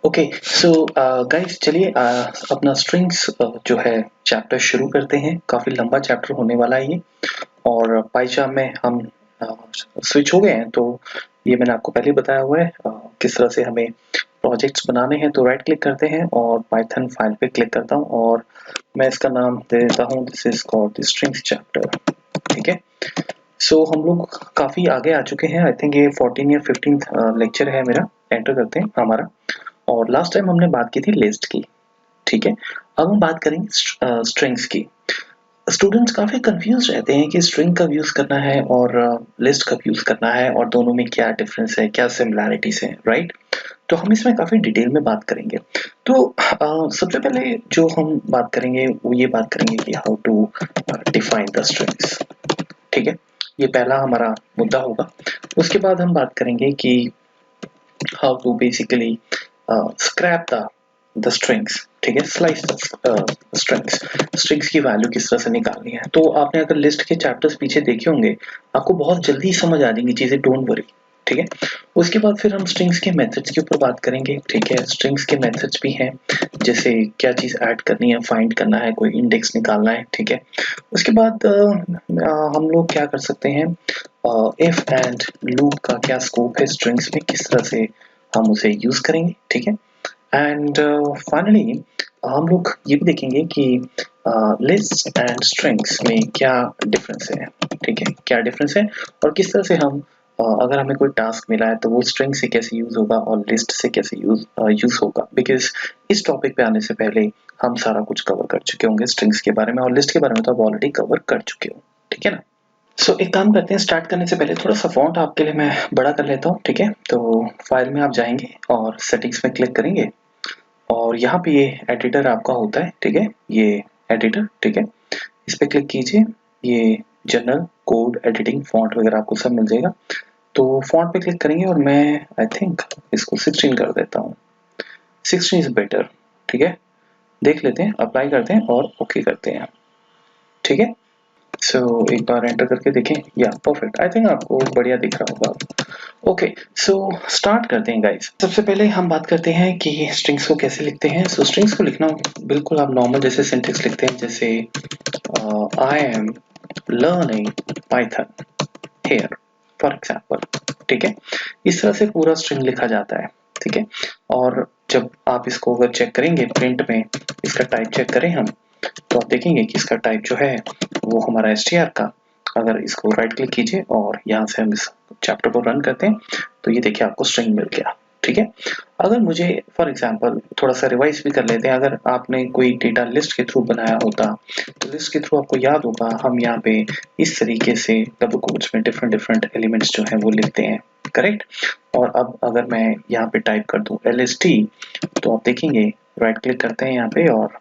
Okay so guys चलिए अपना strings जो है चैप्टर शुरू करते हैं। काफ़ी लंबा चैप्टर होने वाला है ये। और पाइचार्म में हम स्विच हो गए हैं, तो ये मैंने आपको पहले बताया हुआ है किस तरह से हमें प्रोजेक्ट्स बनाने हैं। तो राइट क्लिक करते हैं और पाइथन फाइल पे क्लिक करता हूँ और मैं इसका नाम दे देता हूँ, this is called the strings chapter. ठीक है, सो हम लोग काफ़ी आगे आ चुके हैं। आई थिंक ये 14 या 15 लेक्चर है मेरा। एंटर करते हैं हमारा। और लास्ट टाइम हमने बात की थी लिस्ट की। ठीक है, अब हम बात करेंगे स्ट्रिंग्स की। स्टूडेंट्स काफ़ी कंफ्यूज रहते हैं कि स्ट्रिंग कब यूज़ करना है और लिस्ट कब यूज़ करना है और दोनों में क्या डिफरेंस है, क्या सिमिलैरिटीज हैं, राइट? तो हम इसमें काफ़ी डिटेल में बात करेंगे। तो सबसे पहले जो हम बात करेंगे वो ये बात करेंगे कि how to define the strings. ठीक है, ये पहला हमारा मुद्दा होगा। उसके बाद हम बात करेंगे कि how to basically scrap the strings. ठीक है, स्लाइस द स्ट्रिंग्स की वैल्यू किस तरह से निकालनी है। तो आपने अगर लिस्ट के चैप्टर्स पीछे देखे होंगे, आपको बहुत जल्दी समझ आ जाएंगी चीजें, डोंट वरी। ठीक है, उसके बाद फिर हम स्ट्रिंग्स के मेथड्स के ऊपर बात करेंगे। ठीक है, स्ट्रिंग्स के मेथड्स भी हैं, जैसे क्या चीज ऐड करनी है, फाइंड करना है, कोई इंडेक्स निकालना है। ठीक है, उसके बाद हम लोग क्या कर सकते हैं, इफ एंड लूप का क्या स्कोप है स्ट्रिंग्स में, किस तरह से हम उसे यूज करेंगे। ठीक है, एंड फाइनली हम लोग ये भी देखेंगे कि लिस्ट एंड स्ट्रिंग्स में क्या डिफरेंस है। ठीक है, क्या डिफरेंस है और किस तरह से हम अगर हमें कोई टास्क मिला है तो वो स्ट्रिंग से कैसे यूज होगा और लिस्ट से कैसे यूज होगा। बिकॉज इस टॉपिक पे आने से पहले हम सारा कुछ कवर कर चुके होंगे स्ट्रिंग्स के बारे में, और लिस्ट के बारे में तो आप ऑलरेडी कवर कर चुके हो। ठीक है ना। सो एक काम करते हैं, स्टार्ट करने से पहले थोड़ा सा फॉन्ट आपके लिए मैं बड़ा कर लेता हूँ। ठीक है, तो फाइल में आप जाएंगे और सेटिंग्स में क्लिक करेंगे और यहाँ पे ये एडिटर आपका होता है। ठीक है, ये एडिटर। ठीक है, इस पे क्लिक कीजिए। ये जनरल कोड एडिटिंग फॉन्ट वगैरह आपको सब मिल जाएगा। तो फॉन्ट पे क्लिक करेंगे और मैं आई थिंक इसको 16 कर देता हूँ। 16 इज बेटर। ठीक है, देख लेते हैं, अप्लाई करते हैं और ओके करते हैं। ठीक है, सो एक बार एंटर करके देखें। या परफेक्ट, आई थिंक आपको बढ़िया दिख रहा होगा। ओके, सो स्टार्ट करते हैं गाइस। सबसे पहले हम बात करते हैं कि स्ट्रिंग्स को कैसे लिखते हैं। सो स्ट्रिंग्स को लिखना बिल्कुल आप नॉर्मल जैसे सिंटेक्स लिखते हैं, जैसे आई am learning Python here for example. ठीक है, इस तरह से पूरा स्ट्रिंग लिखा जाता है। ठीक है, और जब आप इसको अगर चेक करेंगे प्रिंट में, इसका टाइप चेक करें हम, तो आप देखेंगे कि इसका टाइप जो है वो हमारा str का, अगर इसको राइट क्लिक कीजिए और यहाँ से हम इस चैप्टर को रन करते हैं तो ये देखिए आपको स्ट्रिंग मिल गया। ठीक है, अगर मुझे फॉर एग्जांपल थोड़ा सा रिवाइज भी कर लेते हैं, अगर आपने कोई डेटा लिस्ट के थ्रू बनाया होता तो लिस्ट के थ्रू आपको याद होगा हम यहाँ पे इस तरीके से डबल कोट्स में डिफरेंट डिफरेंट एलिमेंट्स जो है वो लिखते हैं, करेक्ट। और अब अगर मैं यहाँ पे टाइप कर दूं lst, तो आप देखेंगे राइट क्लिक करते हैं यहाँ पे और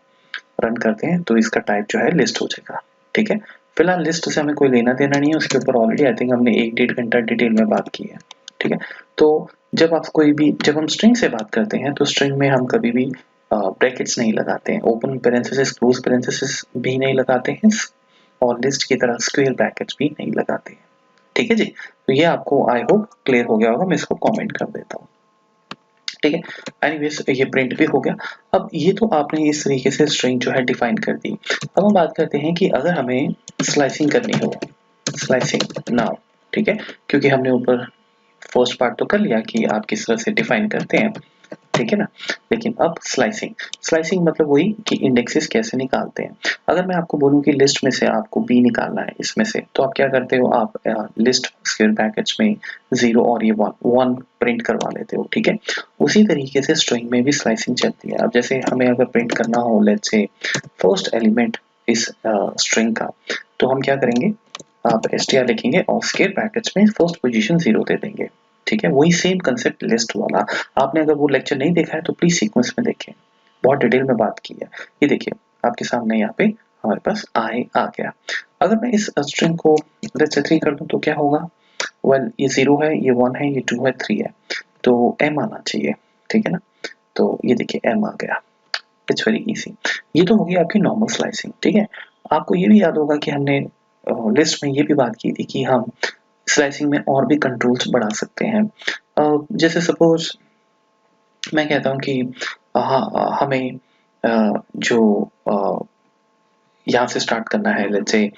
रन करते हैं तो इसका टाइप जो है लिस्ट हो जाएगा। ठीक है, फिलहाल लिस्ट से हमें कोई लेना देना नहीं है, उसके ऊपर ऑलरेडी आई थिंक हमने 1-1.5 घंटा डिटेल में बात की है। ठीक है, तो जब हम स्ट्रिंग से बात करते हैं तो स्ट्रिंग में हम कभी भी ब्रैकेट्स नहीं लगाते हैं, ओपन पैरेंथेसिस क्लोज पैरेंथेसिस भी नहीं लगाते हैं, और लिस्ट की तरह स्क्वायर ब्रैकेट्स भी नहीं लगाते हैं। ठीक है जी, तो ये आपको आई होप क्लियर हो गया होगा। मैं इसको कमेंट कर देता हूँ। ठीक है, एनीवेज ये प्रिंट भी हो गया। अब ये तो आपने इस तरीके से स्ट्रिंग जो है डिफाइन कर दी। अब हम बात करते हैं कि अगर हमें स्लाइसिंग करनी हो, स्लाइसिंग नाउ। ठीक है, क्योंकि हमने ऊपर फर्स्ट पार्ट तो कर लिया कि आप किस तरह से डिफाइन करते हैं। ठीक है ना, लेकिन अब स्लाइसिंग। स्लाइसिंग मतलब वही कि इंडेक्सेस कैसे निकालते हैं। अगर मैं आपको बोलूं कि लिस्ट में से आपको बी निकालना है इसमें से, तो आप क्या करते हो, आप लिस्ट स्क्वायर ब्रैकेट्स में 0 और ये 1 प्रिंट करवा लेते हो। ठीक है, उसी तरीके से स्ट्रिंग में भी स्लाइसिंग चलती है। अब जैसे हमें अगर प्रिंट करना हो लेट्स से फर्स्ट एलिमेंट इस स्ट्रिंग का, तो हम क्या करेंगे, आप str लिखेंगे और स्क्वायर ब्रैकेट्स में फर्स्ट पोजीशन 0 दे देंगे। ठीक है, वही सेम कंसेप्ट लिस्ट वाला। आपने अगर वो लेक्चर नहीं देखा है तो प्लीज सीक्वेंस में देखें, बहुत डिटेल में बात की है। ये देखिए आपके सामने यहाँ पे हमारे पास आई आ गया। अगर मैं इस स्ट्रिंग को लेट्स से 3 कर दूं तो क्या होगा, वेल ये 0 है, ये 1 है, ये 2 है, 3 है, तो m आना चाहिए। ठीक है ना, तो ये देखिए m आ गया। It's very easy. ये तो होगी आपकी नॉर्मल स्लाइसिंग। ठीक है, आपको ये भी याद होगा कि हमने लिस्ट में ये भी बात की थी कि हम स्लाइसिंग में और भी कंट्रोल्स बढ़ा सकते हैं। जैसे सपोज मैं कहता हूँ कि हमें जो यहाँ से स्टार्ट करना है, लेट्स से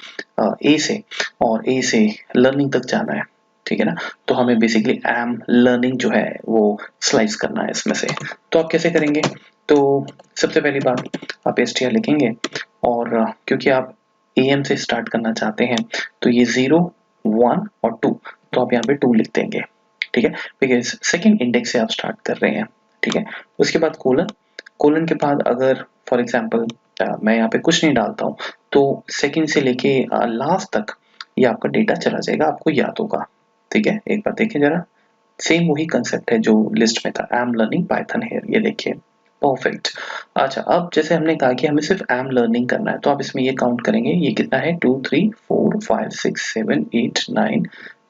ए से, और ए से लर्निंग तक जाना है, ठीक है ना। तो हमें बेसिकली एम लर्निंग जो है वो स्लाइस करना है इसमें से। तो आप कैसे करेंगे? तो सबसे पहली बात, आप str लिखेंगे, और क्योंकि आप am से स्टार्ट करना चाहते हैं तो ये 0, 1 और 2, तो आप यहाँ पे 2 लिख देंगे, ठीक है, बिकॉज सेकेंड इंडेक्स से आप स्टार्ट कर रहे हैं, ठीक है। उसके बाद कोलन, कोलन के बाद अगर फॉर एग्जाम्पल मैं यहाँ पे कुछ नहीं डालता हूँ, तो सेकंड से लेके लास्ट तक ये आपका डेटा चला जाएगा, आपको याद होगा, ठीक है। एक बार देखिए जरा, सेम वही कंसेप्ट है जो लिस्ट में था, आई एम लर्निंग पाइथन हियर, ये देखिए, परफेक्ट। अच्छा, अब जैसे हमने कहा कि हमें सिर्फ आई एम लर्निंग करना है, तो आप इसमें ये काउंट करेंगे, ये कितना है, 2 3 4 5 6 7 8 9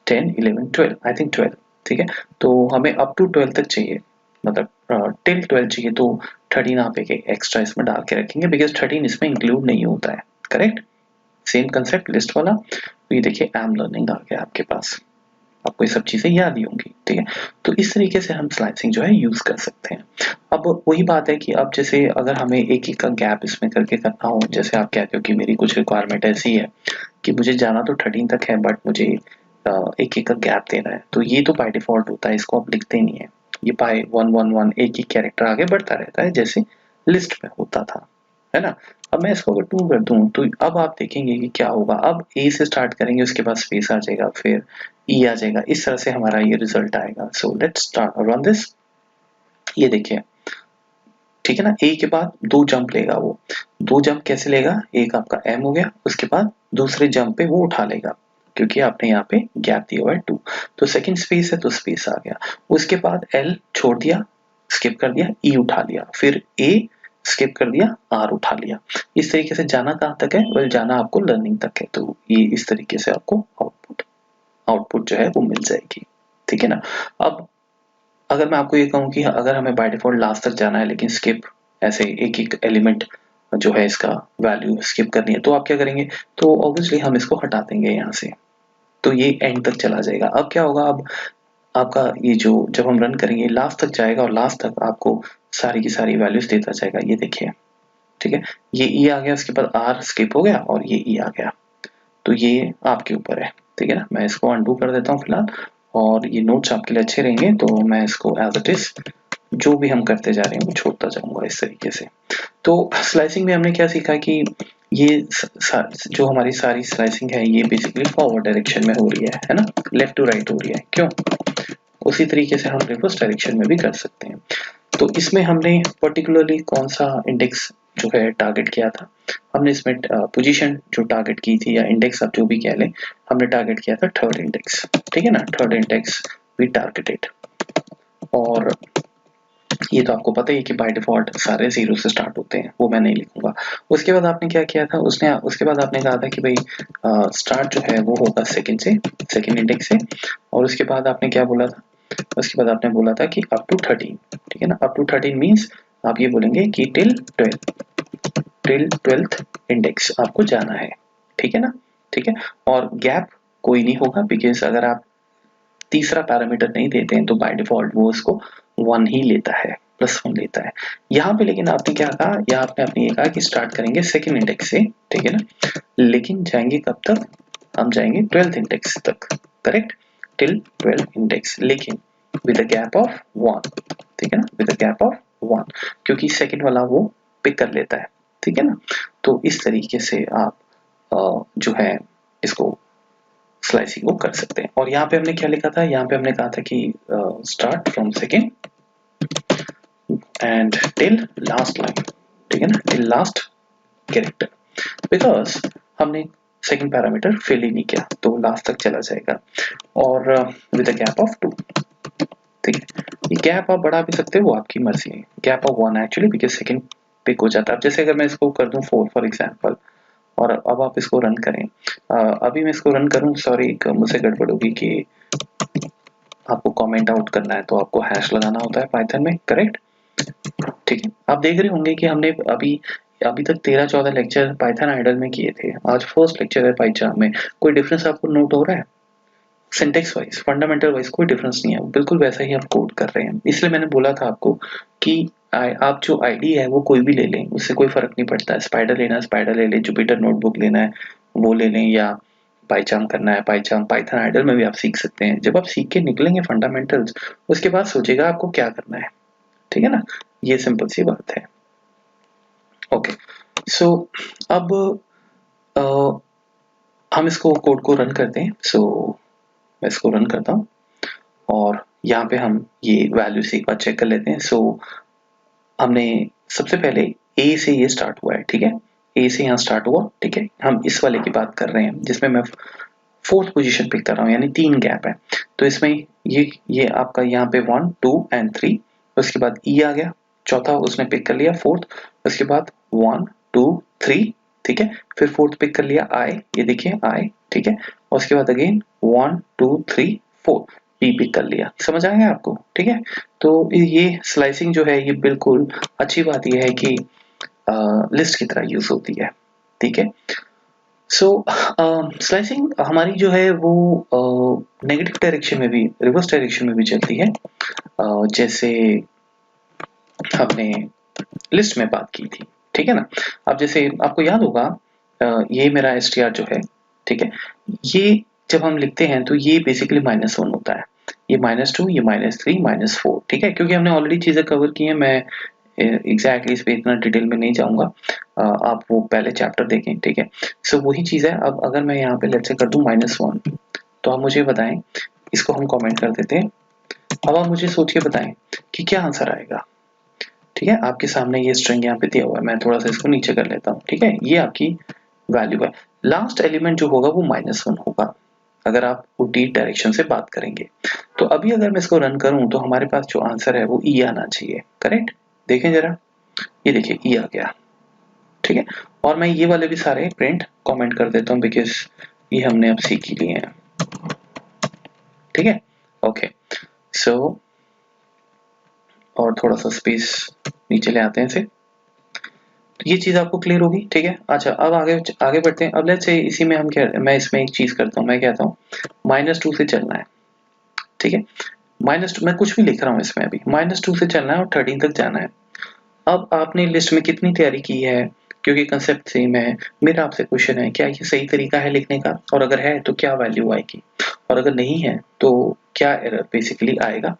10 11 12, आई थिंक 12, ठीक है। तो हमें अप टू 12 तक चाहिए, मतलब टिल 12 चाहिए, तो 13 आप एक एक्स्ट्रा इसमें डाल के रखेंगे, बिकॉज 13 इसमें इंक्लूड नहीं होता है, करेक्ट। सेम कंसेप्ट लिस्ट वाला। तो ये देखिए आई एम लर्निंग आ गया आपके पास, आपको ये सब चीजें याद ही होंगी, ठीक है। तो इस तरीके से हम स्लाइसिंग जो है यूज कर सकते हैं। अब वही बात है कि अब जैसे अगर हमें एक एक का गैप इसमें करके करना हो, जैसे आप कहते हो कि मेरी कुछ रिक्वायरमेंट ऐसी है कि मुझे जाना तो 13 तक है, बट मुझे एक एक का गैप देना है, तो ये तो बाय डिफॉल्ट होता है, इसको आप लिखते नहीं है, ये बाय 1 1 1 एक ही कैरेक्टर आगे बढ़ता रहता है, जैसे लिस्ट में होता था, है ना। अब मैं इसको अगर 2 कर दूं, तो अब आप देखेंगे कि क्या होगा, अब ए से स्टार्ट करेंगे, उसके बाद स्पेस आ जाएगा, फिर ई आ जाएगा, इस तरह से हमारा ये रिजल्ट आएगा। So let's start run this. ये देखिए, ठीक है ना, ए के बाद 2 जंप लेगा वो, 2 जंप कैसे लेगा, एक आपका एम हो गया, उसके बाद दूसरे जंप पे वो उठा लेगा, क्योंकि आपने यहाँ पे गैप दिया हुआ है 2, तो सेकंड स्पेस है तो स्पेस आ गया, उसके बाद एल छोड़ दिया, स्किप कर दिया, ई उठा लिया, फिर ए स्किप कर दिया, आर उठा लिया। इस तरीके से जाना कहाँ तक है, वेल जाना आपको लर्निंग तक है, तो ये इस तरीके से आपको आउटपुट जो है वो मिल जाएगी, ठीक है ना। अब अगर मैं आपको ये कहूँ कि अगर हमें बाय डिफॉल्ट लास्ट तक जाना है, लेकिन स्किप ऐसे एक एक एलिमेंट जो है इसका वैल्यू स्किप करनी है, तो आप क्या करेंगे, तो ऑब्वियसली हम इसको हटा देंगे यहाँ से, तो ये एंड तक चला जाएगा। अब क्या होगा, अब आपका ये जो जब हम रन करेंगे लास्ट तक जाएगा, और लास्ट तक आपको सारी की सारी वैल्यूज देता जाएगा, ये देखिए, ठीक है। ये ई आ गया, उसके बाद आर स्किप हो गया, और ये ई आ गया, तो ये आपके ऊपर है, ठीक है ना। मैं इसको अनडू कर देता हूँ फिलहाल, और ये नोट्स आपके लिए अच्छे रहेंगे, तो मैं इसको एज इट इज जो भी हम करते जा रहे हैं वो छोड़ता जाऊंगा इस तरीके से। तो स्लाइसिंग में हमने क्या सीखा कि ये जो हमारी सारी स्लाइसिंग है ये बेसिकली फॉरवर्ड डायरेक्शन में हो रही है ना, लेफ्ट टू राइट हो रही है, क्यों, उसी तरीके से हम रिवर्स डायरेक्शन में भी कर सकते हैं। तो इसमें हमने पर्टिकुलरली कौन सा इंडेक्स जो है टारगेट किया था, हमने इसमें पोजीशन जो टारगेट की थी, या इंडेक्स आप जो भी कह लें, हमने टारगेट किया था थर्ड इंडेक्स, ठीक है ना, थर्ड इंडेक्स वी टारगेटेड। और ये तो आपको पता ही है कि बाय डिफॉल्ट सारे 0 से स्टार्ट होते हैं, वो मैं नहीं लिखूंगा। उसके बाद आपने क्या किया था, उसके बाद आपने कहा था कि भाई स्टार्ट जो है वो होगा सेकंड से, सेकंड इंडेक्स से, और उसके बाद आपने क्या बोला था, उसके बाद आपने बोला था कि अप टू 13, ठीक है ना। अप टू 13 मीन्स आप ये बोलेंगे कि टिल 12th इंडेक्स आपको जाना है, ठीक है ना, ठीक है। और गैप कोई नहीं होगा, बिकॉज अगर आप तीसरा पैरामीटर नहीं देते हैं तो बाय डिफॉल्ट वो उसको 1 ही लेता है, +1 लेता है। यहाँ पे लेकिन आपने क्या कहा, यहाँ आपने अपने ये कहा कि स्टार्ट करेंगे सेकंड इंडेक्स से, ठीक है ना, लेकिन जाएंगे कब तक, हम जाएंगे 12th इंडेक्स तक, करेक्ट, टिल 12 इंडेक्स, लेकिन विद अ गैप ऑफ 1, ठीक है ना, विद अ गैप ऑफ 1, क्योंकि सेकंड वाला वो पिक कर लेता है, ठीक है ना। तो इस तरीके से आप जो है इसको स्लाइसिंग को कर सकते हैं। और यहाँ पे हमने क्या लिखा था, यहाँ पे हमने कहा था कि start from second and till last line, ठीक है ना, टिल लास्ट कैरेक्टर, बिकॉज हमने सेकेंड पैरामीटर फिल ही नहीं किया, तो लास्ट तक चला जाएगा, और विद अ गैप ऑफ 2, ठीक है। ये गैप आप बढ़ा भी सकते हो, वो आपकी मर्जी है, gap of 1 actually, because second pick हो जाता है। अब जैसे अगर मैं इसको कर दूं 4 फॉर एग्जाम्पल, और अब आप इसको रन करें, अभी मैं इसको रन करूं, सॉरी मुझसे गड़बड़ होगी कि आपको कमेंट आउट करना है तो आपको हैश लगाना होता है पाइथन में, करेक्ट, ठीक है। आप देख रहे होंगे कि हमने अभी अभी तक 13-14 लेक्चर पाइथन आइडल में किए थे, आज फर्स्ट लेक्चर है पाइचार्म में, कोई डिफरेंस आपको नोट हो रहा है? सिंटेक्स वाइज, फंडामेंटल वाइज कोई डिफरेंस नहीं है, बिल्कुल वैसा ही हम कोड कर रहे हैं। इसलिए मैंने बोला था आपको कि आप जो आईडी है वो कोई भी ले लें, उससे कोई फर्क नहीं पड़ता है। स्पाइडर लेना है स्पाइडर ले लें, जुपिटर नोटबुक लेना है वो ले लें, या पाइचार्म करना है पाइचार्म, पाइथन आइडल में भी आप सीख सकते हैं। जब आप सीख के निकलेंगे फंडामेंटल्स, उसके बाद सोचेगा आपको क्या करना है, ठीक है ना, ये सिंपल सी बात है। ओके, सो अब हम इसको कोड को रन करते हैं। सो मैं इसको रन करता हूँ और यहाँ पे हम ये वैल्यूज एक बार चेक कर लेते हैं। सो हमने सबसे पहले ए से ये स्टार्ट हुआ है, ठीक है, ए से यहाँ स्टार्ट हुआ, ठीक है। हम इस वाले की बात कर रहे हैं जिसमें मैं 4th पोजीशन पिक कर रहा हूँ, यानी 3 गैप है। तो इसमें ये आपका यहाँ पे 1 2 एंड 3, उसके बाद ई आ गया, चौथा उसने पिक कर लिया 4th, उसके बाद 1 2 3, ठीक है, फिर 4th पिक कर लिया आई, ये देखिए आई, ठीक है, और उसके बाद अगेन 1 2 3 4 पी पिक कर लिया। समझ आएगा आपको, ठीक है। तो ये स्लाइसिंग जो है ये बिल्कुल अच्छी बात ये है कि लिस्ट की तरह यूज होती है, ठीक है। सो स्लाइसिंग हमारी जो है वो नेगेटिव डायरेक्शन में भी, रिवर्स डायरेक्शन में भी चलती है, जैसे हमने लिस्ट में बात की थी, ठीक है ना। अब जैसे आपको याद होगा ये मेरा str जो है, ठीक है, ये जब हम लिखते हैं तो ये बेसिकली -1 होता है, ये -2, ये -3, -4, ठीक है, क्योंकि हमने ऑलरेडी चीजें कवर की हैं। मैं एग्जैक्टली इस पे इतना डिटेल में नहीं जाऊंगा, आप वो पहले चैप्टर देखें, ठीक है। सो वही चीज है। अब अगर मैं यहाँ पे लेट्स से कर दूं -1, तो आप मुझे बताएं, इसको हम कमेंट कर देते हैं। अब आप मुझे सोच के बताएं कि क्या आंसर आएगा, ठीक है। आपके सामने ये स्ट्रिंग यहाँ पे दिया हुआ है, मैं थोड़ा सा इसको नीचे कर लेता हूँ, ठीक है। ये आपकी वैल्यू है, लास्ट एलिमेंट जो होगा वो -1 होगा अगर आप उल्टी डायरेक्शन से बात करेंगे। तो अभी अगर मैं इसको रन करूं तो हमारे पास जो आंसर है वो ई आना चाहिए, करेक्ट। देखें जरा, ये देखिए ई आ गया, ठीक है। और मैं ये वाले भी सारे प्रिंट कमेंट कर देता हूँ बिकॉज ये हमने अब सीख ही लिए हैं, ठीक है। ओके, सो और थोड़ा सा स्पेस नीचे ले आते हैं इसे, तो ये चीज आपको क्लियर होगी, ठीक है। अच्छा, अब आगे बढ़ते हैं। अब लेट्स से इसी में मैं इसमें एक चीज करता हूँ, मैं कहता हूँ -2 से चलना है, ठीक है। -2 मैं कुछ भी लिख रहा हूँ इसमें, अभी -2 से चलना है और 13 तक जाना है। अब आपने लिस्ट में कितनी तैयारी की है, क्योंकि कंसेप्ट सेम है। मेरा आपसे क्वेश्चन है, क्या ये सही तरीका है लिखने का, और अगर है तो क्या वैल्यू आएगी, और अगर नहीं है तो क्या एरर बेसिकली आएगा।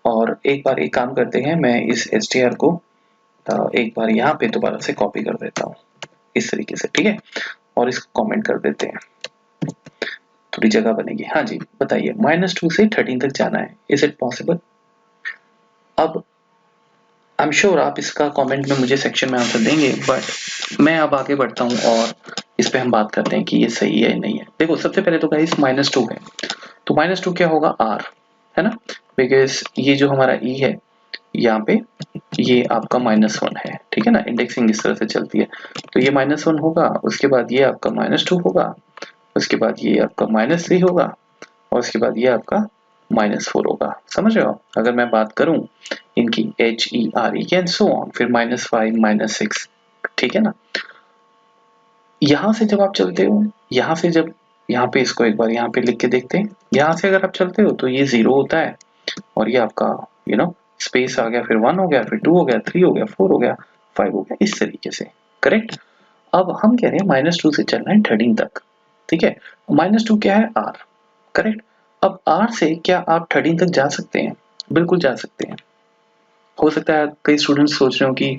और एक बार एक काम करते हैं, मैं इस str को एक बार यहाँ पे दोबारा से कॉपी कर देता हूँ इस तरीके से, ठीक है, और इसको कमेंट कर देते हैं, थोड़ी जगह बनेगी। हाँ जी, बताइए, -2 से 13 तक जाना है, इज इट पॉसिबल? अब आई एम श्योर आप इसका कमेंट में मुझे सेक्शन में आंसर देंगे, बट मैं अब आगे बढ़ता हूँ और इस पे हम बात करते हैं कि ये सही है या नहीं है। देखो, सबसे पहले तो गाइस -2 है, तो -2 क्या होगा, r है ना, बिकॉज ये जो हमारा e है यहाँ पे, ये आपका -1 है, ठीक है ना। इंडेक्सिंग इस तरह से चलती है, तो ये -1 होगा, उसके बाद ये आपका -2 होगा, उसके बाद ये आपका -3 होगा, और उसके बाद ये आपका -4 होगा। समझ रहे हो? अगर मैं बात करूं इनकी HERE एंड सो ऑन, फिर -5 -6, ठीक है ना। यहां से जब आप चलते हो, यहां से जब यहाँ पे इसको एक बार यहाँ पे लिख के देखते हैं, यहाँ से अगर आप चलते हो तो ये 0 होता है, और ये आपका स्पेस आ गया, फिर 1 हो गया, फिर 2 हो गया, 3 हो गया, 4 हो गया, 5 हो गया, इस तरीके से, करेक्ट। अब हम कह रहे हैं -2 से चलना है 13 तक, ठीक है। -2 क्या है, r, करेक्ट। अब r से क्या आप 13 तक जा सकते हैं? बिल्कुल जा सकते हैं। हो सकता है कई स्टूडेंट्स सोच रहे हो कि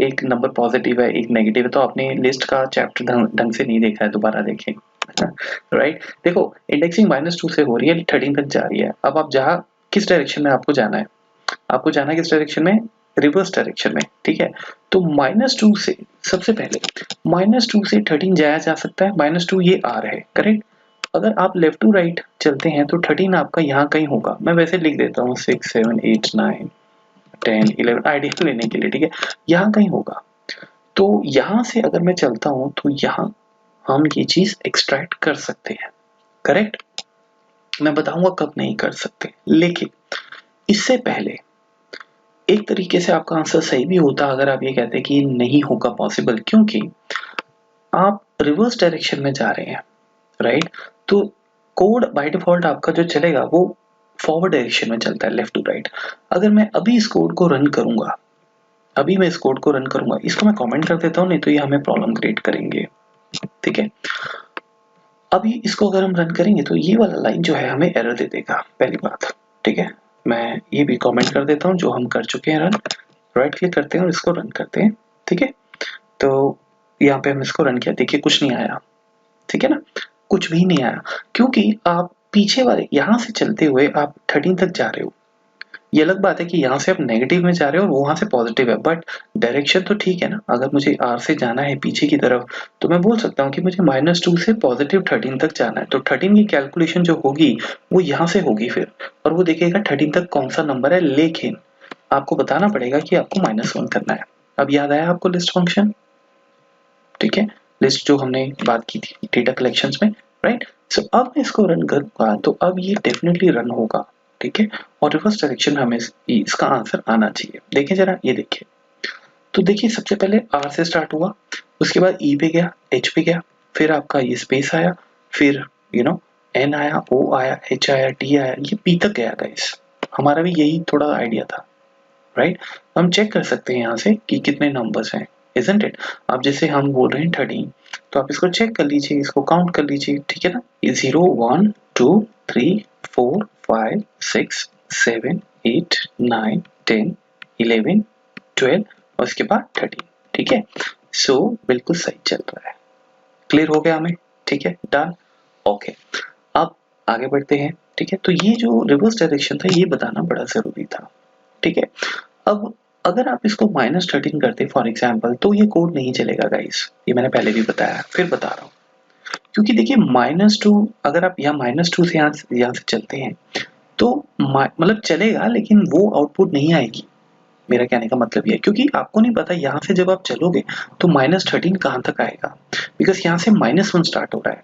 एक नंबर पॉजिटिव है, एक नेगेटिव है, तो आपने लिस्ट का चैप्टर ढंग से नहीं देखा है, दोबारा देखें। राइट, देखो, इंडेक्सिंग -2 से हो रही है, 13 तक जा रही है। अब आप जहाँ किस डायरेक्शन में आपको जाना है, आपको जाना है किस डायरेक्शन में, रिवर्स डायरेक्शन में, ठीक है। तो -2 से सबसे पहले -2 से 13 जाया जा सकता है। -2 ये r है, करेक्ट। अगर आप लेफ्ट टू राइट चलते हैं तो 13 आपका यहाँ कहीं होगा। मैं वैसे लिख देता हूँ 6 7 8 9 10 11 आइडिया लेने के लिए, ठीक है, यहाँ कहीं होगा। तो यहाँ से अगर मैं चलता हूँ तो यहाँ हम ये चीज एक्सट्रैक्ट कर सकते हैं, करेक्ट। मैं बताऊंगा कब नहीं कर सकते, लेकिन इससे पहले एक तरीके से आपका आंसर सही भी होता अगर आप ये कहते कि नहीं होगा पॉसिबल, क्योंकि आप रिवर्स डायरेक्शन में जा रहे हैं, राइट। तो कोड बाय डिफॉल्ट आपका जो चलेगा वो फॉरवर्ड डायरेक्शन में चलता है, लेफ्ट टू राइट। अगर मैं अभी इस कोड को रन करूंगा, अभी मैं इस कोड को रन करूंगा, इसको मैं कमेंट कर देता हूँ, नहीं तो ये हमें प्रॉब्लम क्रिएट करेंगे, ठीक है। अभी इसको अगर हम रन करेंगे तो ये वाला लाइन जो है हमें एरर दे देगा, पहली बात, ठीक है। मैं ये भी कमेंट कर देता हूँ जो हम कर चुके हैं रन। राइट क्लिक करते हैं और इसको रन करते हैं, ठीक है। तो यहाँ पे हम इसको रन किया, देखिए कुछ नहीं आया, ठीक है ना, कुछ भी नहीं आया, क्योंकि आप पीछे वाले यहाँ से चलते हुए आप 13 तक जा रहे हो। ये अलग बात है कि यहाँ से आप नेगेटिव में जा रहे हो और वहां से पॉजिटिव है, बट डायरेक्शन तो ठीक है ना। अगर मुझे R से जाना है पीछे की तरफ, तो मैं बोल सकता हूँ कि मुझे -2 से +13 तक जाना है, तो 13 की कैलकुलेशन जो होगी वो यहाँ से होगी फिर, और वो देखेगा 13 तक कौन सा नंबर है, लेकिन आपको बताना पड़ेगा कि आपको -1 करना है। अब याद आया आपको लिस्ट फंक्शन, ठीक है, लिस्ट जो हमने बात की थी डेटा कलेक्शंस में, राइट। सो अब मैं इसको रन करूंगा तो अब ये डेफिनेटली रन होगा, ठीक है। और रिवर्स डायरेक्शन हमें इसका आंसर आना चाहिए। देखिए जरा, ये देखिए, तो देखिए सबसे पहले R से स्टार्ट हुआ, उसके बाद E पे गया, H पे गया, फिर आपका ये स्पेस आया, फिर N आया, O आया, H आया, D आया, ये P तक गया गाइस। हमारा भी यही थोड़ा आइडिया था, राइट। हम चेक कर सकते हैं यहाँ से कि कितने नंबर्स हैं, isn't it? अब जैसे हम बोल रहे हैं 13, तो आप इसको चेक कर लीजिए, इसको काउंट कर लीजिए, ठीक है ना। ये 0 1 2 3 4 5 6 7 8 9 10 11 12 और उसके बाद 13, ठीक है। सो बिल्कुल सही चल रहा है, क्लियर हो गया हमें, ठीक है, डन, ओके। अब आगे बढ़ते हैं, ठीक है। तो ये जो रिवर्स डायरेक्शन था ये बताना बड़ा जरूरी था, ठीक है। अब अगर आप इसको -13 करते फॉर एग्जाम्पल, तो ये कोड नहीं चलेगा गाइस, ये मैंने पहले भी बताया, फिर बता रहा हूँ। क्योंकि देखिए -2, अगर आप यहाँ -2 से यहाँ से चलते हैं तो मतलब चलेगा, लेकिन वो आउटपुट नहीं आएगी। मेरा कहने का मतलब ये है, क्योंकि आपको नहीं पता यहाँ से जब आप चलोगे तो -13 कहाँ तक आएगा, बिकॉज यहाँ से -1 स्टार्ट हो रहा है,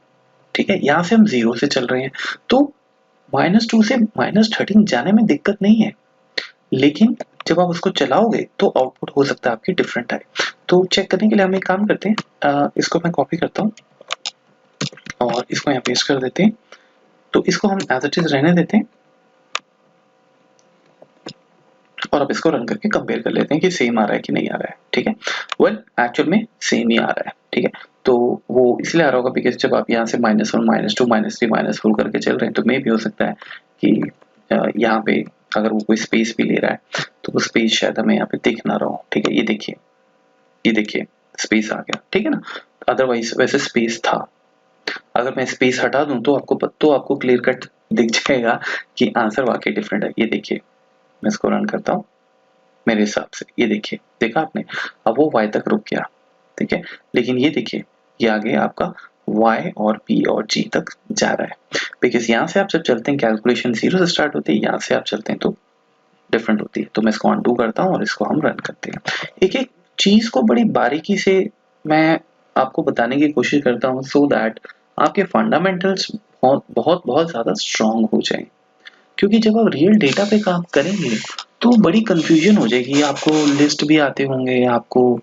ठीक है। यहाँ से हम 0 से चल रहे हैं, तो -2 से -13 जाने में दिक्कत नहीं है, लेकिन जब आप उसको चलाओगे तो आउटपुट हो सकता है आपकी डिफरेंट आए। तो चेक करने के लिए हम एक काम करते हैं, इसको मैं कॉपी करता हूँ और इसको यहाँ पेस्ट कर देते हैं। तो इसको हम एज इट इज रहने देते हैं और अब इसको रन करके कंपेयर कर लेते हैं कि सेम आ रहा है कि नहीं आ रहा है, ठीक है। वेल एक्चुअल में सेम ही आ रहा है, ठीक है। तो वो इसलिए आ रहा होगा बिकॉज जब आप यहाँ से -1 -2 -3 -4 करके चल रहे हैं, तो मे भी हो सकता है कि यहाँ पे अगर वो कोई स्पेस भी ले रहा है तो वो स्पेस शायद हमें यहाँ पे दिख ना रहा हो, ठीक है। ये देखिए स्पेस आ गया, ठीक है ना। अदरवाइज वैसे स्पेस था, अगर मैं स्पेस हटा दूं तो आपको क्लियर कट दिख जाएगा कि आंसर वाकई डिफरेंट है। ये देखिए, मैं इसको रन करता हूँ, मेरे हिसाब से ये देखिए, देखा आपने, अब वो y तक रुक गया, ठीक है। लेकिन ये देखिए, ये आगे आपका y और p और g तक जा रहा है, बिकॉज यहाँ से आप जब चलते हैं कैलकुलेशन 0 से स्टार्ट होती है, यहाँ से आप चलते हैं तो डिफरेंट होती है। तो मैं इसको अनडू करता हूँ और इसको हम रन करते हैं। एक एक चीज को बड़ी बारीकी से मैं आपको बताने की कोशिश करता हूँ, सो दैट आपके फंडामेंटल्स बहुत बहुत बहुत ज्यादा स्ट्रांग हो जाएं। क्योंकि जब आप रियल डेटा पे काम करेंगे तो बड़ी कंफ्यूजन हो जाएगी, आपको लिस्ट भी आते होंगे, आपको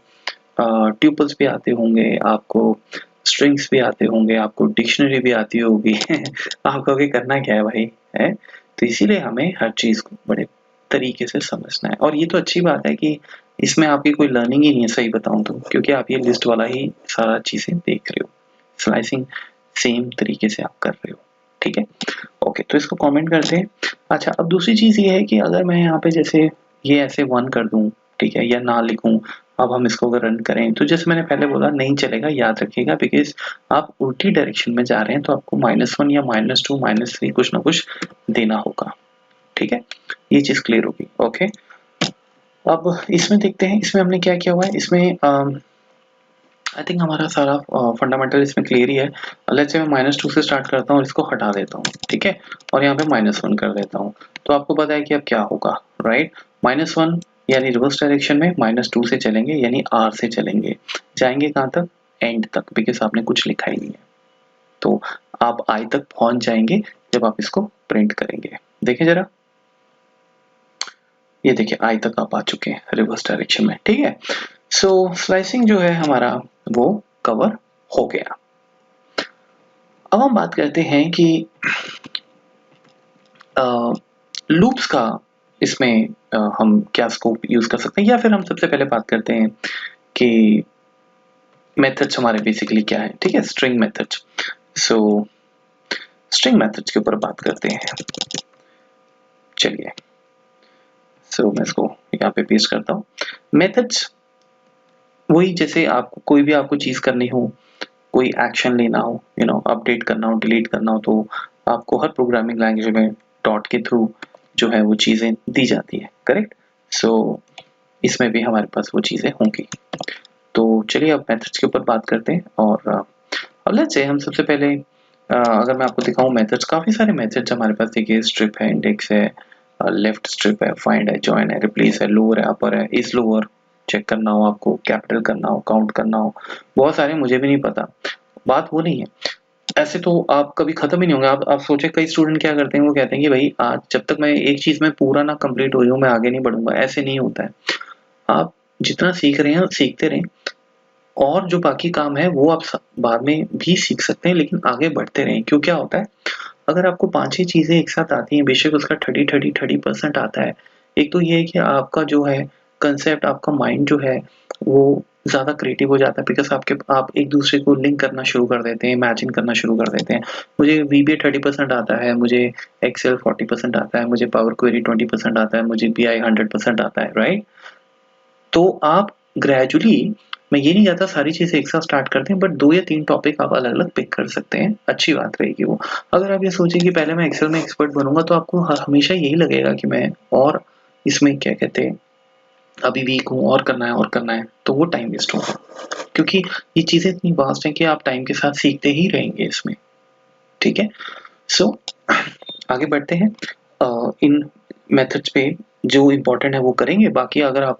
ट्यूपल्स भी आते होंगे, आपको स्ट्रिंग्स भी आते होंगे, आपको डिक्शनरी भी आती होगी आप कहोगे करना क्या है भाई, है। तो इसीलिए हमें हर चीज को बड़े तरीके से समझना है। और ये तो अच्छी बात है कि इसमें आपकी कोई लर्निंग ही नहीं है, सही बताऊं तो, क्योंकि आप ये लिस्ट वाला ही सारा चीजें देख रहे हो, स्लाइसिंग सेम तरीके से आप कर रहे हो, ठीक है। ओके, तो इसको कमेंट करते हैं। अच्छा, अब दूसरी चीज ये है कि अगर मैं यहाँ पे जैसे ये ऐसे 1 कर दूं, ठीक है, या ना लिखूं, अब हम इसको अगर रन करें तो जैसे मैंने पहले बोला नहीं चलेगा, याद रखिएगा, बिकॉज आप उल्टी डायरेक्शन में जा रहे हैं, तो आपको -1 या -2 -3 कुछ ना कुछ देना होगा, ठीक है। ये चीज क्लियर होगी, ओके। अब इसमें देखते हैं, इसमें हमने क्या किया हुआ है, इसमें आई थिंक हमारा सारा फंडामेंटल इसमें क्लियर ही है। लेट्स से मैं -2 से स्टार्ट करता हूँ और इसको हटा देता हूँ, ठीक है, और यहाँ पे -1 कर देता हूँ। तो आपको पता है कि अब क्या होगा, राइट। -1 यानी रिवर्स डायरेक्शन में -2 से चलेंगे, यानी R से चलेंगे, जाएंगे कहाँ तक, एंड तक, बिकॉज आपने कुछ लिखा ही नहीं है। तो आप I तक पहुंच जाएंगे जब आप इसको प्रिंट करेंगे। देखें जरा, ये देखिए I तक आप आ चुके हैं रिवर्स डायरेक्शन में, ठीक है। सो स्लाइसिंग जो है हमारा वो कवर हो गया। अब हम बात करते हैं कि लूप्स का इसमें हम क्या स्कोप यूज कर सकते हैं, या फिर हम सबसे पहले बात करते हैं कि मेथड्स हमारे बेसिकली क्या है। ठीक है, स्ट्रिंग मेथड्स। सो स्ट्रिंग मेथड्स के ऊपर बात करते हैं। चलिए, सो मैं इसको यहाँ पे पेस्ट करता हूँ। मेथड्स वही, जैसे आपको कोई भी आपको चीज करनी हो, कोई एक्शन लेना हो, अपडेट करना हो, डिलीट करना हो, तो आपको हर प्रोग्रामिंग लैंग्वेज में डॉट के थ्रू जो है वो चीजें दी जाती है, करेक्ट। सो इसमें भी हमारे पास वो चीजें होंगी। तो चलिए अब मेथड्स के ऊपर बात करते हैं। और अब लेट्स से हम सबसे पहले अगर मैं आपको दिखाऊं मेथड्स, काफी सारे मेथड्स हमारे पास। देखिए, स्ट्रिप है, इंडेक्स है, लेफ्ट स्ट्रिप है, फाइंड है, जॉइन है, रिप्लेस है, लोअर है, अपर है, इज लोअर चेक करना हो आपको, कैपिटल करना हो, काउंट करना हो, बहुत सारे, मुझे भी नहीं पता। बात वो नहीं है, ऐसे तो आप कभी खत्म ही नहीं होंगे। आप सोचे, कई स्टूडेंट क्या करते हैं, वो कहते हैं कि भाई आज जब तक मैं एक चीज में पूरा ना कंप्लीट हो जाऊं मैं आगे नहीं बढ़ूंगा। ऐसे नहीं होता है। आप जितना सीख रहे हैं सीखते रहें, और जो बाकी काम है वो आप बाद में भी सीख सकते हैं, लेकिन आगे बढ़ते रहें। क्यों, क्या होता है, अगर आपको 5-6 चीजें एक साथ आती हैं, बेशक उसका 30% आता है। एक तो ये है कि आपका जो है कंसेप्ट, आपका माइंड जो है वो ज़्यादा क्रिएटिव हो जाता है, बिकॉज़ आप एक दूसरे को लिंक करना शुरू कर देते हैं, इमेजिन करना शुरू कर देते हैं। मुझे वीबीए 30% आता है, मुझे एक्सेल 40% आता है, मुझे पावर क्वेरी 20% आता है, मुझे बीआई 100% आता है, राइट? तो आप ग्रेजुअली, मैं ये नहीं कहता सारी चीज़ें एक साथ स्टार्ट करते हैं, बट 2 या 3 टॉपिक आप अलग-अलग पिक कर सकते हैं, अच्छी बात रहेगी वो। अगर आप ये सोचें कि पहले मैं एक्सेल में एक्सपर्ट बनूँगा, तो आपको हमेशा यही लगेगा कि मैं और इसमें क्या कहते हैं, अभी वीक हूँ, और करना है, तो वो टाइम वेस्ट होगा। क्योंकि ये चीज़ें इतनी वास्ट हैं कि आप टाइम के साथ सीखते ही रहेंगे इसमें, ठीक है? सो आगे बढ़ते हैं। इन मेथड्स पे जो इम्पोर्टेंट है वो करेंगे, बाकी अगर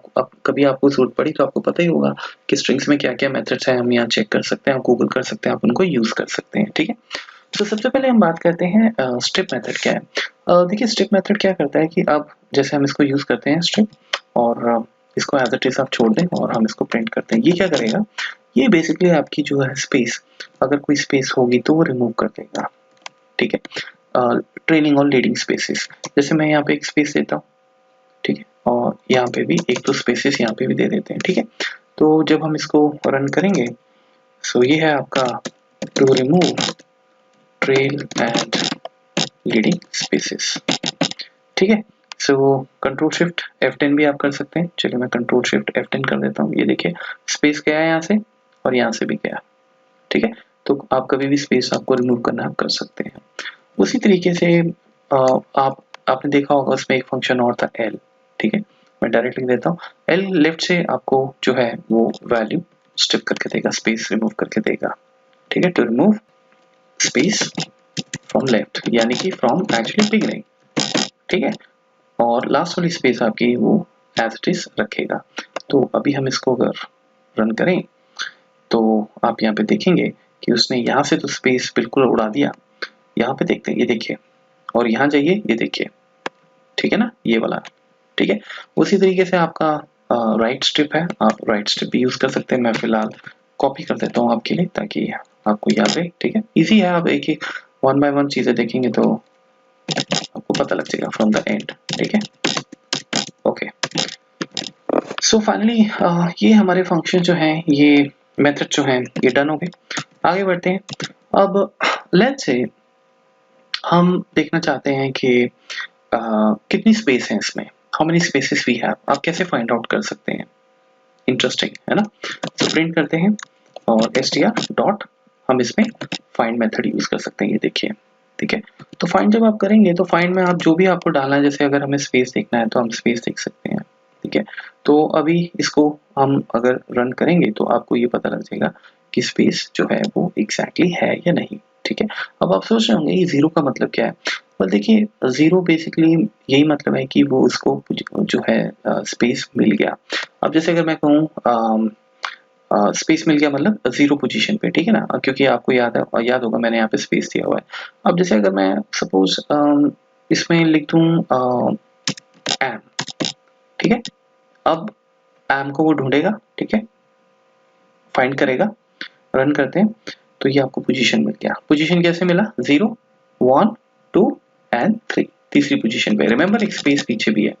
कभी आपको ज़रूरत पड़ी तो आपको पता ही होगा कि स्ट्रिंग्स में क्या-क्या मेथड्स हैं, हम यहाँ चेक कर सकते हैं, आप गूगल कर सकते हैं, आप उनको यूज़ कर सकते हैं, ठीक है? तो सबसे पहले हम बात करते हैं स्ट्रिप मेथड क्या है। देखिए, स्ट्रिप मेथड क्या करता है कि अब जैसे हम इसको यूज़ करते हैं स्ट्रिप, और इसको एज़ इट इज़ आप छोड़ दें और हम इसको प्रिंट करते हैं। ये क्या करेगा, ये बेसिकली आपकी जो है स्पेस, अगर कोई स्पेस होगी तो वो रिमूव कर देगा, ठीक है? ट्रेलिंग और लीडिंग स्पेसेस, जैसे मैं यहाँ पे एक स्पेस देता हूँ, ठीक है, और यहाँ पे भी 1-2 स्पेसेस यहाँ पे भी दे देते हैं, ठीक है। तो जब हम इसको रन करेंगे, सो ये है आपका to remove trail and leading spaces, ठीक है। सो कंट्रोल शिफ्ट F10 भी आप कर सकते हैं। चलिए मैं कंट्रोल शिफ्ट F10 कर देता हूँ। ये देखिए, स्पेस गया है यहाँ से और यहाँ से भी गया, ठीक है। तो आप कभी भी स्पेस आपको रिमूव करना आप कर सकते हैं। उसी तरीके से आपने देखा होगा उसमें एक फंक्शन और था L, ठीक है। मैं डायरेक्ट लिख देता हूँ। L लेफ्ट से आपको जो है वो वैल्यू स्ट्रिप करके देगा, स्पेस रिमूव करके देगा, ठीक है। To remove space from left, यानी कि फ्रॉम एक्चुअली बिगिनिंग, ठीक है। और लास्ट वाली स्पेस आपकी वो एज इट इज रखेगा। तो अभी हम इसको अगर रन करें तो आप यहाँ पे देखेंगे कि उसने यहाँ से तो स्पेस बिल्कुल उड़ा दिया। यहाँ पे देखते हैं, ये देखिए, और यहाँ जाइए, ये देखिए, ठीक है ना, ये वाला, ठीक है। उसी तरीके से आपका राइट स्ट्रिप है, आप राइट स्ट्रिप भी यूज कर सकते हैं। मैं फिलहाल कॉपी कर देता हूँ आपके लिए ताकि आपको याद रहे, ठीक है। इजी है, आप एक एक 1 बाय 1 चीजें देखेंगे तो आपको पता लग जाएगा फ्रॉम द एंड, ठीक है। ओके, सो फाइनली ये हमारे फंक्शन जो हैं, ये मेथड जो हैं, ये डन हो गए। आगे बढ़ते हैं। अब लेट्स से हम देखना चाहते हैं कि कितनी स्पेस है इसमें, how many spaces we have. आप कैसे फाइंड आउट कर सकते हैं, इंटरेस्टिंग है ना। तो प्रिंट करते हैं और str डॉट, हम इसमें फाइंड मेथड यूज कर सकते हैं, ये देखिए, ठीक है। तो फाइंड जब आप करेंगे तो फाइंड में आप जो भी आपको डालना है, जैसे अगर हमें स्पेस देखना है तो हम स्पेस देख सकते हैं, ठीक है। तो अभी इसको हम अगर रन करेंगे तो आपको ये पता लग जाएगा कि स्पेस जो है वो एग्जैक्टली है या नहीं, ठीक है। अब आप सोच रहे होंगे ये जीरो का मतलब क्या है। well, देखिए, जीरो बेसिकली यही मतलब है कि वो उसको जो है स्पेस मिल गया। अब जैसे अगर मैं कहूँ स्पेस मिल गया मतलब जीरो पोजीशन पे, ठीक है ना, क्योंकि आपको याद होगा मैंने यहाँ पे स्पेस दिया हुआ है। अब जैसे अगर मैं सपोज इसमें लिख दूं एम, ठीक है। अब एम को वो ढूंढेगा, ठीक है, फाइंड करेगा, रन करते हैं। तो ये आपको पोजीशन मिल गया। पोजीशन कैसे मिला? 0, 1, 2 एंड 3, तीसरी पोजीशन पे। रिमेंबर एक स्पेस पीछे भी है,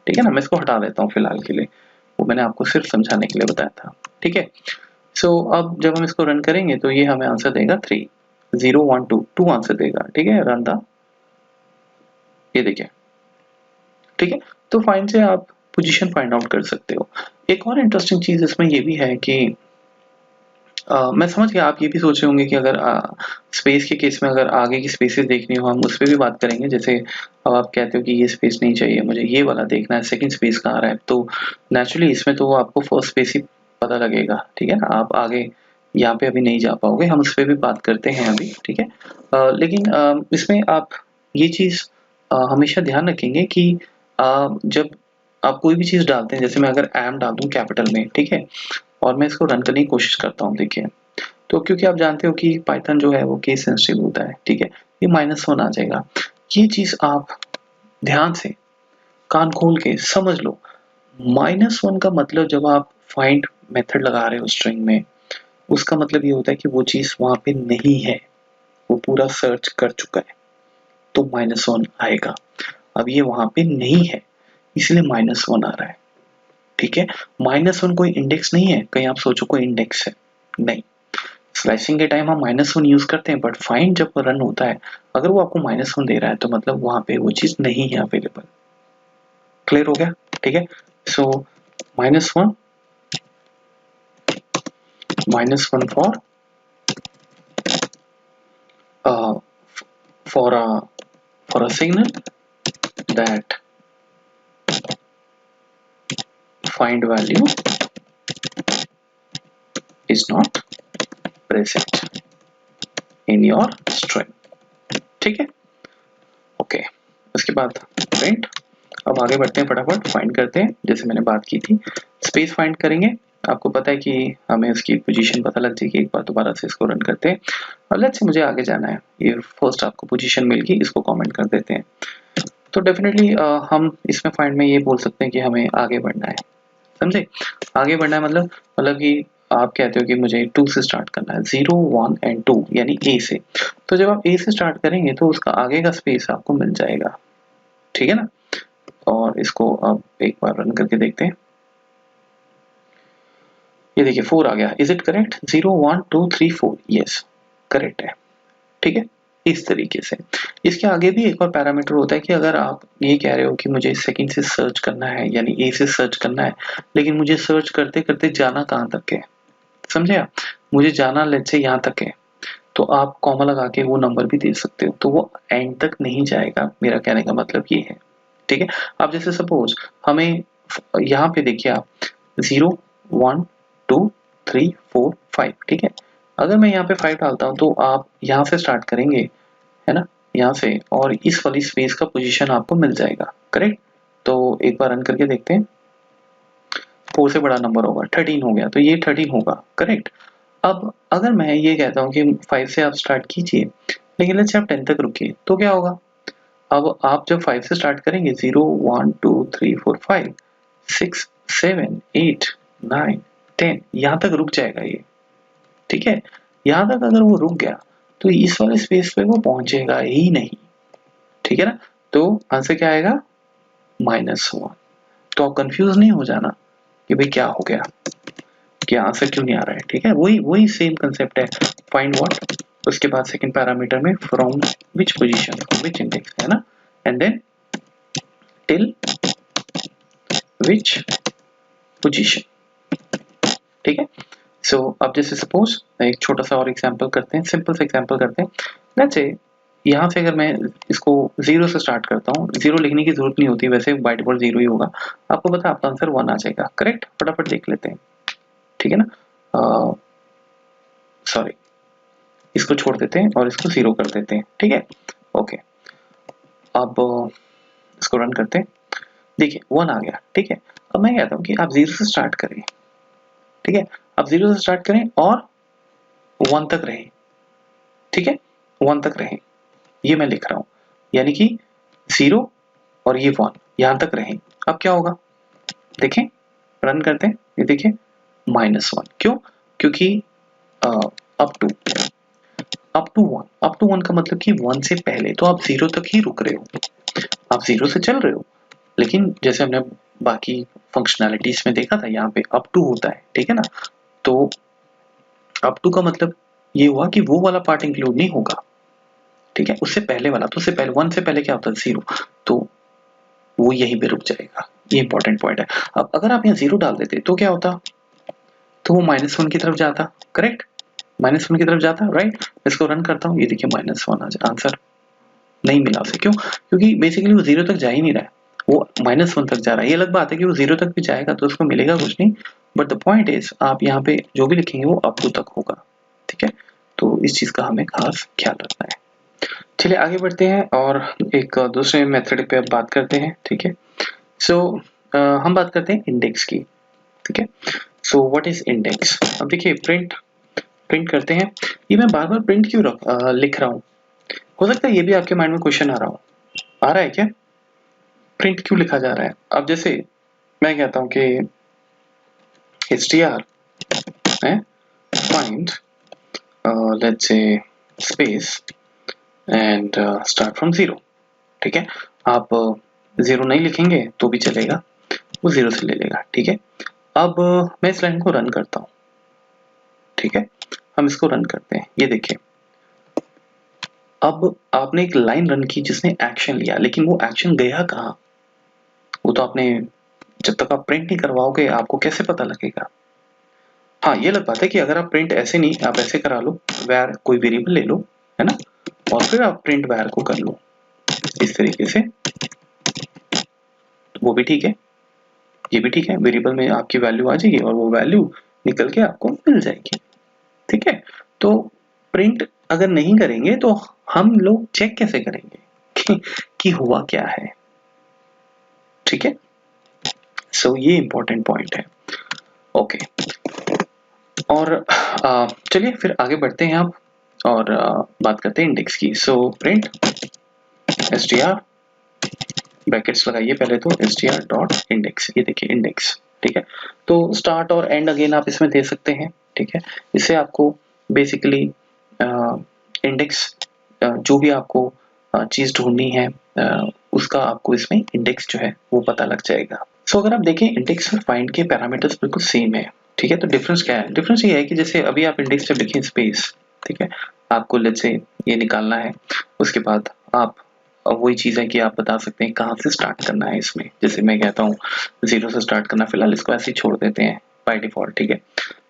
ठीक है ना। मैं इसको हटा देता हूँ फिलहाल के लिए, वो मैंने आपको सिर्फ समझाने के लिए बताया था, ठीक है। सो अब जब हम इसको रन करेंगे तो ये हमें आंसर देगा 3, 0 1 2 2 आंसर देगा, ठीक है। रन द, ये देखिए, ठीक है। तो फाइंड से आप पोजीशन फाइंड आउट कर सकते हो। एक और इंटरेस्टिंग चीज इसमें ये भी है कि मैं समझ गया आप ये भी सोच रहे होंगे कि अगर स्पेस के केस में अगर आगे की स्पेसेस देखनी हो, हम उस पे भी बात करेंगे। जैसे अब आप कहते हो कि ये स्पेस नहीं चाहिए मुझे, ये वाला देखना है, सेकंड स्पेस कहाँ रहा है, तो नेचुरली इसमें तो आपको फर्स्ट स्पेस ही पता लगेगा, ठीक है ना। आप आगे यहाँ पे अभी नहीं जा पाओगे, हम उस पर भी बात करते हैं अभी, ठीक है। लेकिन इसमें आप ये चीज़ हमेशा ध्यान रखेंगे कि जब आप कोई भी चीज़ डालते हैं, जैसे मैं अगर एम डाल दूँ कैपिटल में, ठीक है, और मैं इसको रन करने की कोशिश करता हूँ, देखिए, तो क्योंकि आप जानते हो कि पाइथन जो है वो केस सेंसिटिव होता है, ठीक है, ये -1 आ जाएगा। ये चीज़ आप ध्यान से कान खोल के समझ लो। -1 का मतलब जब आप फाइंड मेथड लगा रहे हो स्ट्रिंग में, उसका मतलब ये होता है कि वो चीज़ वहाँ पे नहीं है, वो पूरा सर्च कर चुका है, तो -1 आएगा। अब ये वहाँ पे नहीं है, इसलिए -1 आ रहा है, ठीक है। -1 कोई इंडेक्स नहीं है, कहीं आप सोचो कोई इंडेक्स है, नहीं। स्लैशिंग के टाइम हम -1 यूज करते हैं, बट फाइंड जब रन होता है, अगर वो आपको -1 दे रहा है तो मतलब वहां पे वो चीज नहीं है अवेलेबल। क्लियर हो गया, ठीक है। सो -1 for a signal that find value is not present in your string, ठीक है। ओके, उसके बाद प्रिंट। अब आगे बढ़ते हैं, फटाफट फाइंड करते हैं, जैसे मैंने बात की थी। स्पेस फाइंड करेंगे, आपको पता है कि हमें उसकी पोजीशन पता लग जाएगी। एक बार दोबारा से इसको रन करते हैं, और लेट्स से मुझे आगे जाना है। ये फर्स्ट आपको पोजीशन मिल गई, इसको कमेंट कर देते हैं। तो डेफिनेटली हम इसमें फाइंड में ये बोल सकते हैं कि हमें आगे बढ़ना है, समझे। आगे बढ़ना है मतलब कि आप कहते हो कि मुझे 2 से स्टार्ट करना है, 0 1 एंड 2 यानी ए से। तो जब आप ए से स्टार्ट करेंगे तो उसका आगे का स्पेस आपको मिल जाएगा, ठीक है ना। और इसको अब एक बार रन करके देखते हैं। ये देखिए 4 आ गया। Is it correct? 0 1 2 3 4, yes correct है, ठीक है। इस तरीके से इसके आगे भी एक और पैरामीटर होता है कि अगर आप ये कह रहे हो कि मुझे सेकंड से सर्च करना है, यानी ए से सर्च करना है, लेकिन मुझे सर्च करते करते जाना कहाँ तक है, समझे आप। मुझे जाना लेट्स से यहाँ तक है, तो आप कॉमा लगा के वो नंबर भी दे सकते हो, तो वो एंड तक नहीं जाएगा। मेरा कहने का मतलब ये है, ठीक है। अब जैसे सपोज हमें यहाँ पे देखिए आप 0 1 2 3 4 5, ठीक है। अगर मैं यहाँ पे 5 डालता हूँ तो आप यहाँ से स्टार्ट करेंगे, है ना, यहाँ से, और इस वाली स्पेस का पोजीशन आपको मिल जाएगा, करेक्ट। तो एक बार रन करके देखते हैं। 4 से बड़ा नंबर होगा, 13 हो गया, तो ये 13 होगा, करेक्ट। अब अगर मैं ये कहता हूँ कि 5 से आप स्टार्ट कीजिए, लेकिन लेट्स से आप 10 तक रुकिए, तो क्या होगा। अब आप जब 5 से स्टार्ट करेंगे, 0 1 2 3 4 5 6 7 8 9 10, यहाँ तक रुक जाएगा ये, ठीक है। यहाँ तक अगर वो रुक गया तो इस वाले स्पेस पे वो पहुंचेगा ही नहीं, ठीक है ना। तो आंसर क्या आएगा? -1। तो आप कंफ्यूज नहीं हो जाना कि भाई क्या हो गया, कि आंसर क्यों नहीं आ रहा है, ठीक है। वही वही सेम कंसेप्ट है, फाइंड व्हाट, उसके बाद सेकंड पैरामीटर में from which position, from which index, है ना, and then till which position, ठीक है। सो अब जैसे सपोज एक छोटा सा और एग्जांपल करते हैं, सिंपल सा एग्जांपल करते हैं। लेट्स से यहाँ से अगर मैं इसको 0 से स्टार्ट करता हूँ, 0 लिखने की जरूरत नहीं होती, वैसे बाय डिफॉल्ट 0 ही होगा। आपको पता है आपका आंसर 1 आ जाएगा, करेक्ट। फटाफट देख लेते हैं, ठीक है ना। सॉरी, इसको छोड़ देते हैं और इसको 0 कर देते हैं, ठीक है। ओके, अब इसको रन करते हैं। देखिए 1 आ गया, ठीक है। अब मैं कहता हूँ कि आप 0 से स्टार्ट करें, ठीक है। आप 0 से स्टार्ट करें और 1 तक रहें, ठीक है, 1 तक रहें, ये मैं लिख रहा हूँ, यानी कि 0 और ये 1 यहाँ तक रहें। अब क्या होगा, देखें, रन करते हैं। ये देखिए -1, क्यों? क्योंकि up to up to 1, up to 1 का मतलब कि 1 से पहले, तो आप 0 तक ही रुक रहे हो, आप 0 से चल रहे हो। लेकिन जैसे हमने बाकी फंक्शनैलिटीज में देखा था, यहाँ पे अप टू होता है, ठीक है ना। तो अप टू का मतलब ये हुआ कि वो वाला पार्ट इंक्लूड नहीं होगा, ठीक है, उससे पहले वाला। तो उससे पहले 1 से पहले क्या होता है 0, तो वो यहीं पे रुक जाएगा। ये इंपॉर्टेंट पॉइंट है। अब अगर आप यहाँ 0 डाल देते तो क्या होता, तो वो -1 की तरफ जाता, करेक्ट, -1 की तरफ जाता, राइट। इसको रन करता हूँ, ये देखिए -1 आंसर नहीं मिला उसे। क्यों? क्योंकि बेसिकली वो 0 तक जा ही नहीं रहा है, वो -1 तक जा रहा है। ये अलग बात है कि वो 0 तक भी जाएगा तो उसको मिलेगा कुछ नहीं, बट द पॉइंट इज आप यहाँ पे जो भी लिखेंगे वो अप टू तक होगा, ठीक है। तो इस चीज का हमें खास ख्याल रखना है। चलिए आगे बढ़ते हैं और एक दूसरे मेथड पे अब बात करते हैं, ठीक है। सो हम बात करते हैं इंडेक्स की, ठीक है। So what is index? अब देखिए प्रिंट करते हैं। ये मैं बार बार प्रिंट क्यों लिख रहा हूँ? हो सकता है ये भी आपके माइंड में क्वेश्चन आ रहा है क्या, प्रिंट क्यों लिखा जा रहा है? अब जैसे मैं कहता हूँ कि str है find let's say space and start from 0, ठीक है। आप 0 नहीं लिखेंगे तो भी चलेगा, वो 0 से ले लेगा, ठीक है। अब मैं इस लाइन को रन करता हूँ, ठीक है। हम इसको रन करते हैं, ये देखिए अब आपने एक लाइन रन की जिसने एक्शन लिया, लेकिन वो एक्शन गया कहाँ? वो तो आपने, जब तक आप प्रिंट नहीं करवाओगे आपको कैसे पता लगेगा? हाँ, ये अलग बात है कि अगर आप प्रिंट ऐसे नहीं, आप ऐसे करा लो, var कोई वेरिएबल ले लो, है ना, और फिर आप प्रिंट var को कर लो इस तरीके से, वो भी ठीक है, ये भी ठीक है। वेरिएबल में आपकी वैल्यू आ जाएगी और वो वैल्यू निकल के आपको मिल जाएगी, ठीक है। तो प्रिंट अगर नहीं करेंगे तो हम लोग चेक कैसे करेंगे कि हुआ क्या है, ठीक है। सो ये इंपॉर्टेंट पॉइंट है, ओके। और चलिए फिर आगे बढ़ते हैं आप और बात करते हैं इंडेक्स की। सो प्रिंट str ब्रैकेट्स लगाइए पहले तो str डॉट इंडेक्स, ये देखिए इंडेक्स, ठीक है। तो स्टार्ट और एंड अगेन आप इसमें दे सकते हैं, ठीक है। इससे आपको बेसिकली इंडेक्स जो भी आपको चीज ढूंढनी है उसका आपको इसमें इंडेक्स जो है वो पता लग जाएगा। सो अगर आप देखें इंडेक्स और फाइंड के पैरामीटर्स बिल्कुल सेम है, ठीक है। तो डिफरेंस क्या है? डिफरेंस ये है कि जैसे अभी आप इंडेक्स जब लिखें स्पेस, ठीक है, आपको लेट्स से ये निकालना है, उसके बाद आप वही चीज़ है कि आप बता सकते हैं कहाँ से स्टार्ट करना है इसमें। जैसे मैं कहता हूँ 0 से स्टार्ट करना, फिलहाल इसको ऐसे ही छोड़ देते हैं बाय डिफॉल्ट, ठीक है।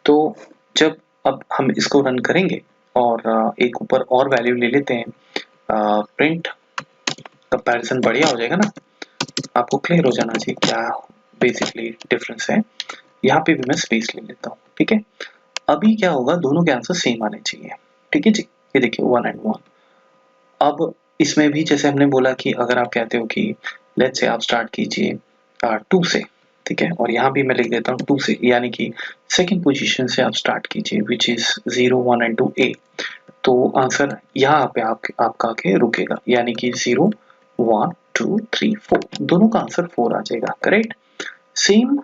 तो जब अब हम इसको रन करेंगे और एक ऊपर और वैल्यू ले लेते हैं, प्रिंट कंपैरिजन बढ़िया हो जाएगा ना, आपको क्लियर हो जाना चाहिए क्या बेसिकली डिफरेंस है। यहाँ पे भी मैं स्पेस ले लेता हूँ, ठीक है। अभी क्या होगा, दोनों के आंसर सेम आने चाहिए, ठीक है जी। ये देखिए 1 and 1। अब इसमें भी जैसे हमने बोला कि अगर आप कहते हो कि लेट्स से आप स्टार्ट कीजिए 2 से, ठीक है, और यहाँ भी मैं लिख देता हूँ 2 से, यानी कि सेकंड पोजीशन से आप स्टार्ट कीजिए विच इज 0 1 and 2 A, तो आंसर यहाँ पे आपका आके रुकेगा, यानी कि 0 1 2 3 4, दोनों का आंसर 4 आ जाएगा, करेक्ट। सेम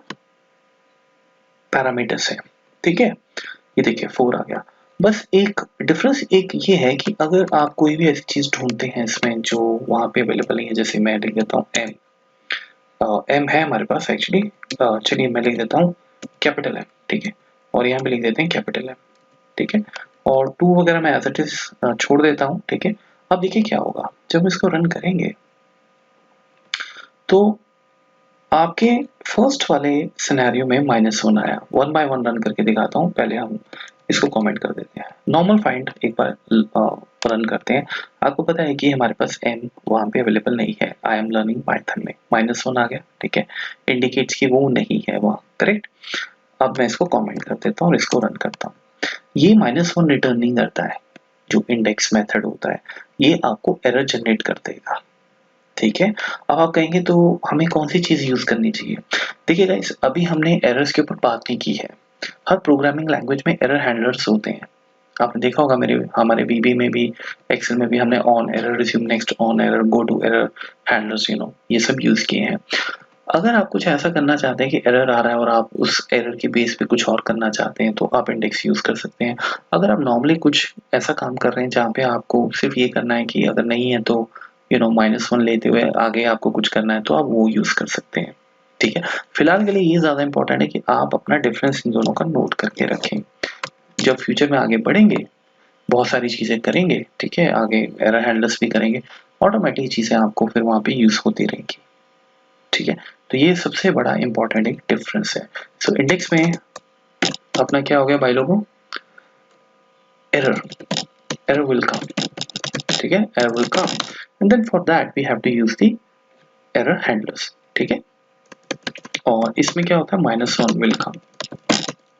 पैरामीटर्स है, ठीक है। ये देखिए 4 आ गया। बस एक डिफरेंस एक ये है कि अगर आप कोई भी ऐसी चीज ढूंढते हैं इसमें जो वहां पे अवेलेबल नहीं है, जैसे मैं लिख देता हूँ m, m है हमारे पास एक्चुअली, चलिए मैं लिख देता हूँ कैपिटल M, ठीक है, और यहाँ पे लिख देते हैं कैपिटल M, ठीक है, और 2 वगैरह मैं एज इट इज छोड़ देता हूँ, ठीक है। अब देखिए क्या होगा जब इसको रन करेंगे, तो आपके फर्स्ट वाले सिनेरियो में -1 आया। 1 बाय 1 रन करके दिखाता हूँ, पहले हम इसको कमेंट कर देते हैं। नॉर्मल फाइंड एक बार रन करते हैं, आपको पता है कि हमारे पास m वहाँ पे अवेलेबल नहीं है। आई एम लर्निंग पाइथन में -1 आ गया, ठीक है, इंडिकेट्स कि वो नहीं है वहाँ, करेक्ट। अब मैं इसको कमेंट कर देता हूँ और इसको रन करता हूँ। ये -1 रिटर्न नहीं करता है, जो इंडेक्स मेथड होता है, ये आपको एरर जनरेट कर देगा, ठीक है। अब आप कहेंगे तो हमें कौन सी चीज यूज करनी चाहिए? देखिए गाइस, अभी हमने एरर्स के ऊपर बात नहीं की है। हर प्रोग्रामिंग लैंग्वेज में एरर हैंडलर्स होते हैं, आपने देखा होगा हमारे VB में भी, एक्सेल में भी हमने on error, resume next on error, go to error handlers, ये सब यूज किए हैं। अगर आप कुछ ऐसा करना चाहते हैं कि एरर आ रहा है और आप उस एरर के बेस पे कुछ और करना चाहते हैं तो आप इंडेक्स यूज़ कर सकते हैं। अगर आप नॉर्मली कुछ ऐसा काम कर रहे हैं जहाँ पे आपको सिर्फ़ ये करना है कि अगर नहीं है तो -1 लेते हुए आगे आपको कुछ करना है तो आप वो यूज़ कर सकते हैं, ठीक है? फिलहाल के लिए ये ज़्यादा इम्पोर्टेंट है कि आप अपना डिफरेंस इन दोनों का नोट करके रखें। जब फ्यूचर में आगे बढ़ेंगे, बहुत सारी चीज़ें करेंगे, ठीक है? आगे एरर हैंडलर्स भी करेंगे, ऑटोमेटिक चीज़ें आपको फिर वहाँ पे यूज़ होती रहेंगी, ठीक है? तो ये सबसे बड़ा इम्पोर्टेंट एक डिफरेंस है। सो इंडेक्स में अपना क्या हो गया भाई लोगों? एरर, एरर विल कम, ठीक है? Error will come and then for that we have to use the error handlers, ठीक है? और इसमें क्या होता है? -1 विल कम,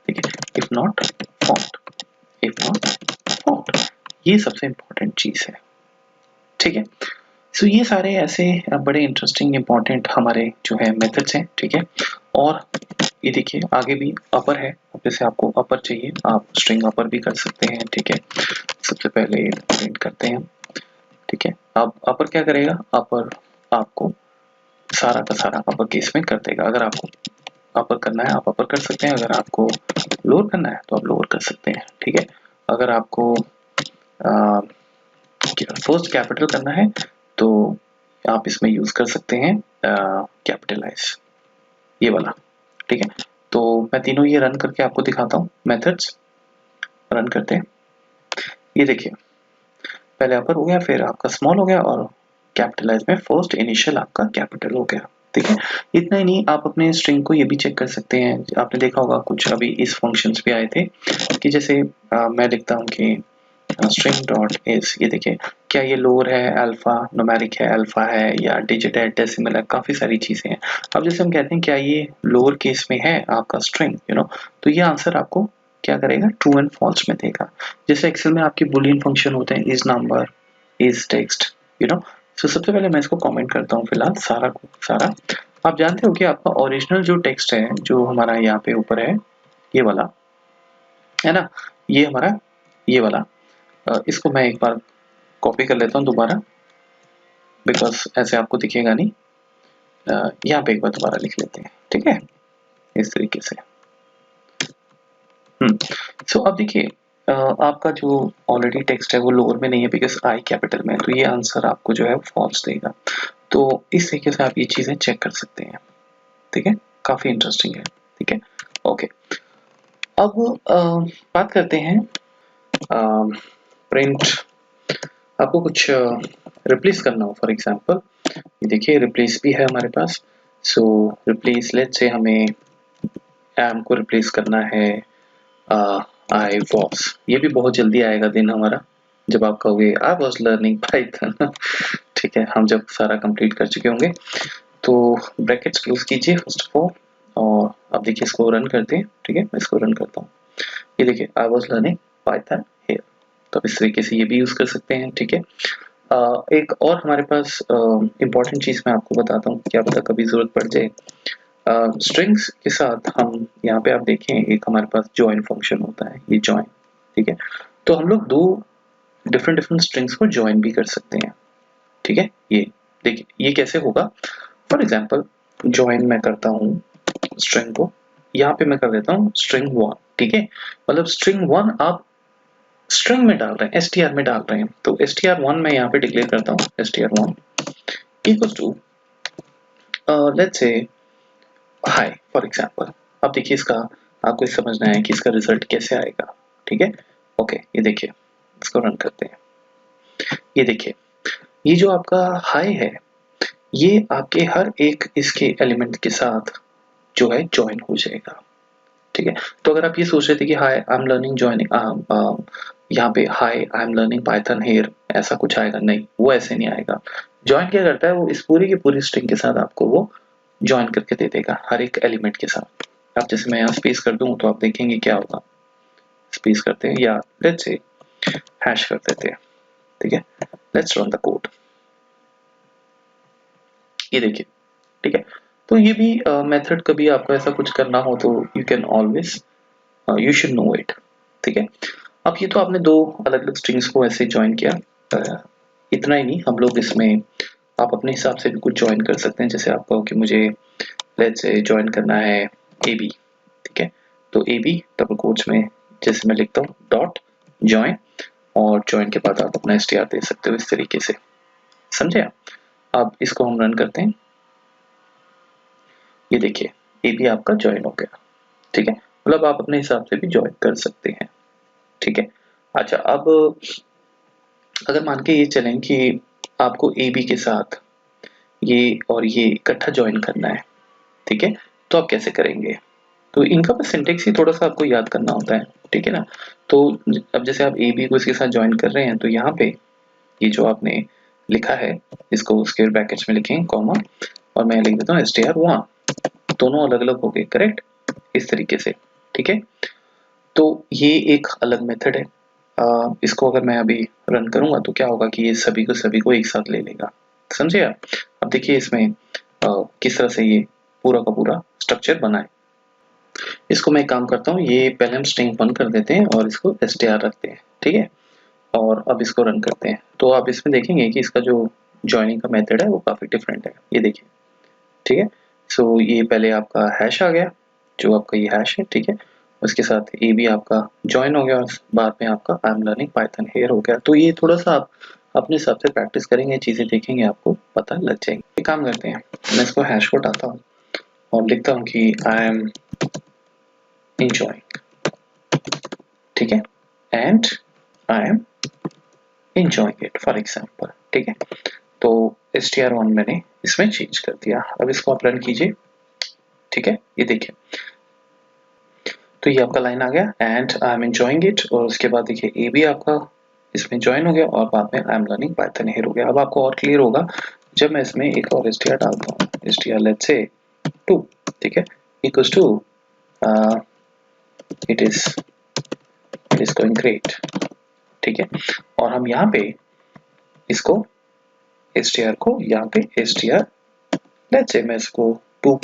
ठीक है? If not found, if not found, ये सबसे इम्पोर्टेंट चीज़ है, ठीक है? सो ये सारे ऐसे बड़े इंटरेस्टिंग इम्पोर्टेंट हमारे जो है मेथड्स हैं, ठीक है? और ये देखिए आगे भी अपर है, जैसे आपको अपर चाहिए आप स्ट्रिंग अपर भी कर सकते हैं, ठीक है? सबसे पहले प्रिंट करते हैं, ठीक है? अब अपर क्या करेगा? अपर आपको सारा का सारा अपर केस में कर देगा। अगर आपको अपर करना है आप अपर कर सकते हैं, अगर आपको लोअर करना है तो आप लोअर कर सकते हैं, ठीक है? अगर आपको फर्स्ट कैपिटल करना है तो आप इसमें यूज कर सकते हैं कैपिटलाइज, ये वाला, ठीक है? तो मैं तीनों ये रन करके आपको दिखाता हूँ, मेथड्स रन करते हैं। ये देखिए पहले अपर हो गया, फिर आपका स्मॉल हो गया और कैपिटलाइज में फर्स्ट इनिशियल आपका कैपिटल हो गया, ठीक है? इतना ही नहीं, आप अपने स्ट्रिंग को ये भी चेक कर सकते हैं। आपने देखा होगा कुछ अभी इस फंक्शंस पे आए थे कि जैसे मैं लिखता हूँ कि स्ट्रिंग डॉट इज, ये देखिए क्या ये लोअर है, अल्फा न्यूमेरिक है, अल्फा है या डिजिट है, डेसिमल है, काफी सारी चीजें हैं। अब जैसे हम कहते हैं क्या ये लोअर केस में है आपका स्ट्रिंग, तो ये आंसर आपको क्या करेगा? ट्रू एंड फॉल्स में देगा। जैसे एक्सेल में आपके बुलियन फंक्शन होते हैं, इज नंबर, इज टेक्स्ट, सो सबसे पहले मैं इसको कमेंट करता हूँ फिलहाल सारा को सारा। आप जानते हो कि आपका ओरिजिनल जो टेक्स्ट है जो हमारा यहाँ पे ऊपर है, ये वाला है ना, ये हमारा ये वाला, इसको मैं एक बार कॉपी कर लेता हूँ दोबारा, बिकॉज ऐसे आपको दिखेगा नहीं। यहाँ पे एक बार दोबारा लिख लेते हैं, ठीक है? इस तरीके से। सो अब देखिए आपका जो ऑलरेडी टेक्स्ट है वो लोअर में नहीं है बिकॉज आई कैपिटल में, तो ये आंसर आपको जो है फॉल्स देगा। तो इस तरीके से आप ये चीजें चेक कर सकते हैं, ठीक है? काफी इंटरेस्टिंग है, ठीक है? ओके, अब बात करते हैं प्रिंट। आपको कुछ रिप्लेस करना हो, फॉर एग्जांपल ये देखिए रिप्लेस भी है हमारे पास। सो रिप्लेस, लेट्स से हमें एम को रिप्लेस करना है आई वॉज, ये भी बहुत जल्दी आएगा दिन हमारा जब आप कहोगे आई वॉज लर्निंग पाइथन ठीक है, हम जब सारा कंप्लीट कर चुके होंगे। तो ब्रैकेट्स क्लोज कीजिए फर्स्ट ऑफ ऑल, और अब देखिए इसको रन करते हैं, ठीक है? मैं इसको रन करता हूँ। ये देखिए I was learning Python here, तो इस तरीके से ये भी यूज कर सकते हैं, ठीक है? एक और हमारे पास इम्पोर्टेंट चीज मैं आपको बताता हूँ, क्या पता कभी जरूरत पड़ जाए। स्ट्रिंग्स के साथ हम यहाँ पे आप देखें एक हमारे पास जॉइन फंक्शन होता है, ये जॉइन, ठीक है? तो हम लोग दो डिफरेंट स्ट्रिंग्स को जॉइन भी कर सकते हैं, ठीक है? ये देखिए ये कैसे होगा। फॉर एग्जाम्पल जॉइन मैं करता हूँ स्ट्रिंग को, यहाँ पे मैं कर देता हूँ string 1, ठीक है? मतलब string 1 आप स्ट्रिंग में डाल रहे हैं, str में डाल रहे हैं, तो str1 मैं यहाँ पे डिक्लेयर करता हूँ str1 equals to let's say hi for example. अब देखिए इसका आपको समझना है कि इसका रिजल्ट कैसे आएगा, ठीक है? ओके, ये देखिए इसको रन करते हैं। ये देखिए ये जो आपका हाई है ये आपके हर एक इसके एलिमेंट के साथ जो है जॉइन हो जाएगा, ठीक है? तो अगर आप ये सोच रहे थे कि high I am learning joining, यहाँ पे high I am learning Python here ऐसा कुछ आएगा, नहीं, वो ऐसे नहीं आएगा। जॉइन क्या करता है, वो इस पूरी की पूरी स्ट्रिंग के साथ आपको वो जॉइन करके दे देगा हर एक एलिमेंट के साथ। अब जैसे मैं यहाँ स्पेस कर दूं तो आप देखेंगे क्या होगा। स्पेस करते हैं या लेट्स से हैश कर देते हैं, ठीक है? Let's run the code. ये देखिए, ठीक है? तो ये भी मेथड कभी आपको ऐसा कुछ करना हो तो you can always you should know it, ठीक है? अब ये तो आपने दो अलग अलग स्ट्रिंग्स को ऐसे ज्वाइन किया। इतना ही नहीं, हम लोग इसमें आप अपने हिसाब से भी कुछ ज्वाइन कर सकते हैं। जैसे आप कहो कि मुझे लेट्स से ज्वाइन करना है ए बी, ठीक है। तो ए बी डबल कोट्स में जैसे मैं लिखता हूँ डॉट ज्वाइन, और ज्वाइन के बाद आप अपना str दे सकते हो इस तरीके से, समझे आप। अब इसको हम रन करते हैं, ये देखिए ए बी आपका ज्वाइन हो गया, ठीक है। मतलब आप अपने हिसाब से भी ज्वाइन कर सकते हैं, ठीक है। अच्छा, अब अगर मान के ये चलें कि आपको ए बी के साथ ये और ये इकट्ठा ज्वाइन करना है, ठीक है, तो आप कैसे करेंगे? तो इनका बस सिंटेक्स ही थोड़ा-सा आपको याद करना होता है, ठीक है ना? तो अब जैसे आप ए बी को इसके साथ जॉइन कर रहे हैं, तो यहाँ पे ये जो आपने लिखा है, इसको स्क्वायर ब्रैकेट्स में लिखें, कॉमा, और मैं लिख देता हूँ str1, दोनों अलग-अलग हो गए, करेक्ट? इस तरीके से, ठीक है? तो ये एक अलग मेथड है। इसको अगर मैं अभी रन करूँगा तो क्या होगा कि ये सभी को एक साथ ले लेगा, समझे आप? अब देखिए इसमें किस तरह से ये पूरा का पूरा स्ट्रक्चर बना है। इसको मैं एक काम करता हूँ, ये पहले हम स्ट्रिंग 1 कर देते हैं और इसको str रखते हैं, ठीक है। और अब इसको रन करते हैं, तो आप इसमें देखेंगे कि इसका जो जॉइनिंग का मेथड है वो काफ़ी डिफरेंट है, ये देखिए, ठीक है। सो ये पहले आपका हैश आ गया, जो आपका ये हैश है, ठीक है। उसके साथ ए बी आपका जॉइन हो गया और बाद में आपका आई एम लर्निंग पाइथन हियर हो गया। तो ये थोड़ा-सा आप अपने हिसाब से प्रैक्टिस करेंगे, चीज़ें देखेंगे, आपको पता लग जाएगी। एक काम करते हैं, मैं इसको हैश को हटाता हूँ और लिखता हूँ कि आई एम enjoying, ठीक है, and I M enjoying it for example, ठीक है। तो str1 मैंने इसमें चेंज कर दिया। अब इसको आप रन कीजिए, ठीक है, ये देखिए, तो ये आपका लाइन आ गया and I M enjoying it, और उसके बाद देखिए ए भी आपका इसमें ज्वाइन हो गया और बाद में आई एम लर्निंग पाइथन हियर हो गया। अब आपको और क्लियर होगा जब मैं इसमें एक और str डालता हूँ, str लेट्स से 2, ठीक है, equals to it is going great, ठीक है। और हम यहाँ पे इसको str को यहाँ पे str लेट्स से मैं इसको 2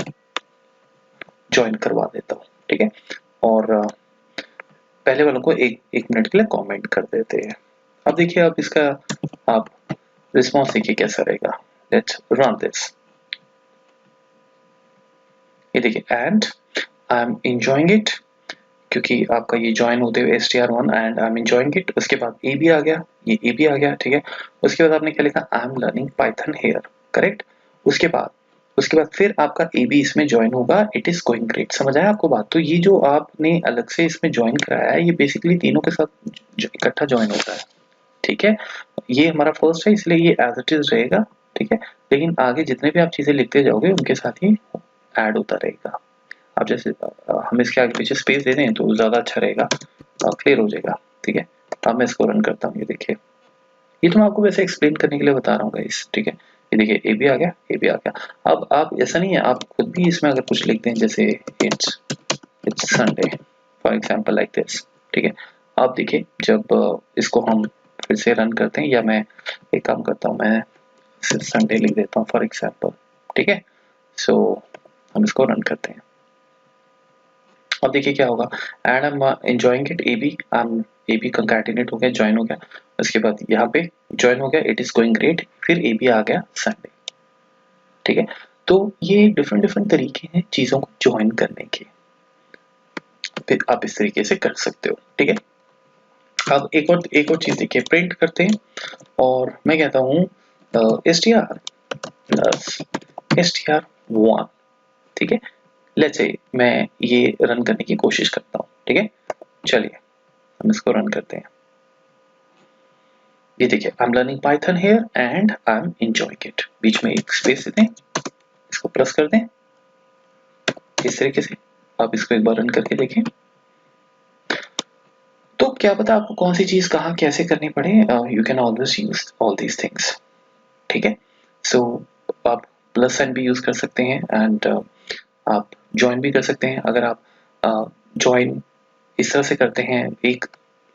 ज्वाइन करवा देता हूँ, ठीक है। और पहले वालों को एक मिनट के लिए कमेंट कर देते हैं। अब देखिए आप इसका आप रिस्पॉन्स देखिए कैसा रहेगा। लेट्स रन दिस, ये देखिए and I am enjoying it, क्योंकि आपका ये ज्वाइन होते हुए str1 and I am enjoying it, उसके बाद ए भी आ गया, ये ए भी आ गया, ठीक है। उसके बाद आपने क्या लिखा, आई am learning Python here, correct. उसके बाद फिर आपका ए बी इसमें ज्वाइन होगा, इट इज गोइंग ग्रेट। समझ आया आपको बात? तो ये जो आपने अलग से इसमें ज्वाइन कराया है, ये बेसिकली तीनों के साथ इकट्ठा ज्वाइन होता है, ठीक है। ये हमारा फर्स्ट है इसलिए ये एज इट इज रहेगा, ठीक है। लेकिन आगे जितने भी आप चीजें लिखते जाओगे उनके साथ ही ऐड होता रहेगा। आप जैसे हम इसके आगे पीछे स्पेस दे दें तो ज्यादा अच्छा रहेगा, क्लियर हो जाएगा, ठीक है। अब मैं इसको रन करता हूँ, ये देखिए, ये तो मैं आपको वैसे एक्सप्लेन करने के लिए बता रहा हूँ गाइस, ठीक है। ये देखिए ए भी आ गया, ए भी आ गया। अब आप ऐसा नहीं है, आप खुद भी इसमें अगर कुछ लिख दें जैसे it's Sunday for example like this, ठीक है। आप देखिए जब इसको हम फिर से रन करते हैं, या मैं एक काम करता हूँ, मैं सिर्फ संडे लिख देता हूँ फॉर एग्जांपल, ठीक है। सो हम इसको रन करते हैं, अब देखिए क्या होगा, and I am enjoying it A B concatenate हो गया, ज्वाइन हो गया, उसके बाद यहाँ पे ज्वाइन हो गया, इट इज गोइंग ग्रेट, फिर ए बी आ गया संडे, ठीक है। तो ये डिफरेंट डिफरेंट तरीके हैं चीजों को ज्वाइन करने के, फिर आप इस तरीके से कर सकते हो, ठीक है। अब एक और चीज देखिए, प्रिंट करते हैं और मैं कहता हूँ str प्लस str1, ठीक है। लेट्स से मैं ये रन करने की कोशिश करता हूँ, ठीक है। चलिए हम इसको रन करते हैं, ये देखिए I am learning Python here and I am enjoying it, बीच में एक स्पेस दें, इसको प्रेस कर दें इस तरीके से। आप इसको एक बार रन करके देखें, तो क्या पता आपको कौन सी चीज कहाँ कैसे करनी पड़े, you can always use all these things, ठीक है। सो आप प्लस साइन भी यूज कर सकते हैं एंड आप ज्वाइन भी कर सकते हैं। अगर आप ज्वाइन इस तरह से करते हैं, एक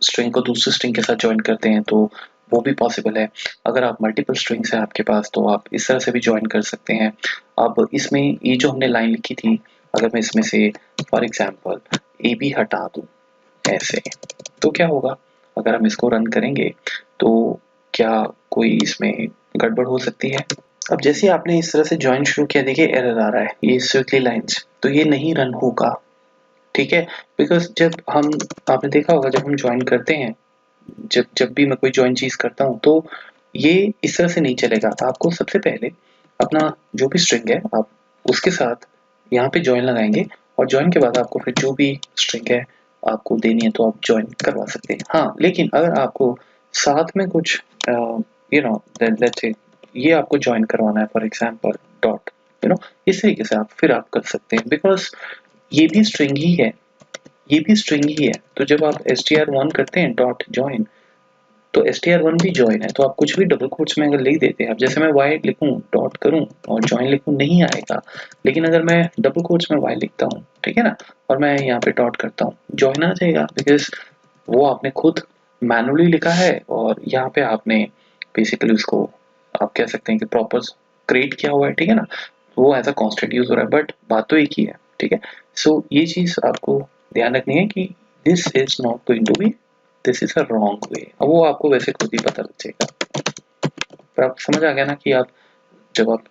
स्ट्रिंग को दूसरी स्ट्रिंग के साथ ज्वाइन करते हैं, तो वो भी पॉसिबल है। अगर आप मल्टीपल स्ट्रिंग्स हैं आपके पास तो आप इस तरह से भी ज्वाइन कर सकते हैं। अब इसमें ये जो हमने लाइन लिखी थी, अगर मैं इसमें से फॉर एग्जांपल ए बी हटा दूं ऐसे, तो क्या होगा, अगर हम इसको रन करेंगे तो क्या कोई इसमें गड़बड़ हो सकती है? अब जैसे आपने इस तरह से ज्वाइन शुरू किया, देखिए एरर आ रहा है, ये स्विफ्टली लाइन्स, तो ये नहीं रन होगा, ठीक है। बिकॉज जब हम, आपने देखा होगा जब हम ज्वाइन करते हैं, जब जब भी मैं कोई ज्वाइन चीज करता हूँ तो ये इस तरह से नहीं चलेगा। आपको सबसे पहले अपना जो भी स्ट्रिंग है आप उसके साथ यहाँ पे ज्वाइन लगाएंगे, और ज्वाइन के बाद आपको फिर जो भी स्ट्रिंग है आपको देनी है तो आप ज्वाइन करवा सकते हैं। हाँ, लेकिन अगर आपको साथ में कुछ यू नो लेट्स से ये आपको ज्वाइन करवाना है, फॉर एग्जांपल डॉट, इस तरीके से आप फिर आप कर सकते हैं, बिकॉज ये भी स्ट्रिंग ही है, ये भी स्ट्रिंग ही है। तो जब आप str1 करते हैं डॉट जॉइन, तो str1 भी जॉइन है, तो आप कुछ भी डबल कोट्स में अगर लिख देते हैं, अब जैसे मैं y लिखूं डॉट करूं और जॉइन लिखूं नहीं आएगा, लेकिन अगर मैं डबल कोट्स में y लिखता हूं, ठीक है ना, और मैं यहाँ पे डॉट करता हूँ, जॉइन आ जाएगा, बिकॉज वो आपने खुद मैनुअली लिखा है और यहाँ पे आपने बेसिकली उसको आप कह सकते हैं कि प्रॉपर क्रिएट किया हुआ है, ठीक है ना, वो एज अ कॉन्स्टेंट यूज हो रहा है, बट बात तो एक ही है, ठीक है। सो ये चीज आपको ध्यान रखनी है कि this is not going to be, this is a wrong way. अब वो आपको वैसे खुद ही पता लग जाएगा, पर आप समझ आ गया ना कि आप जब आप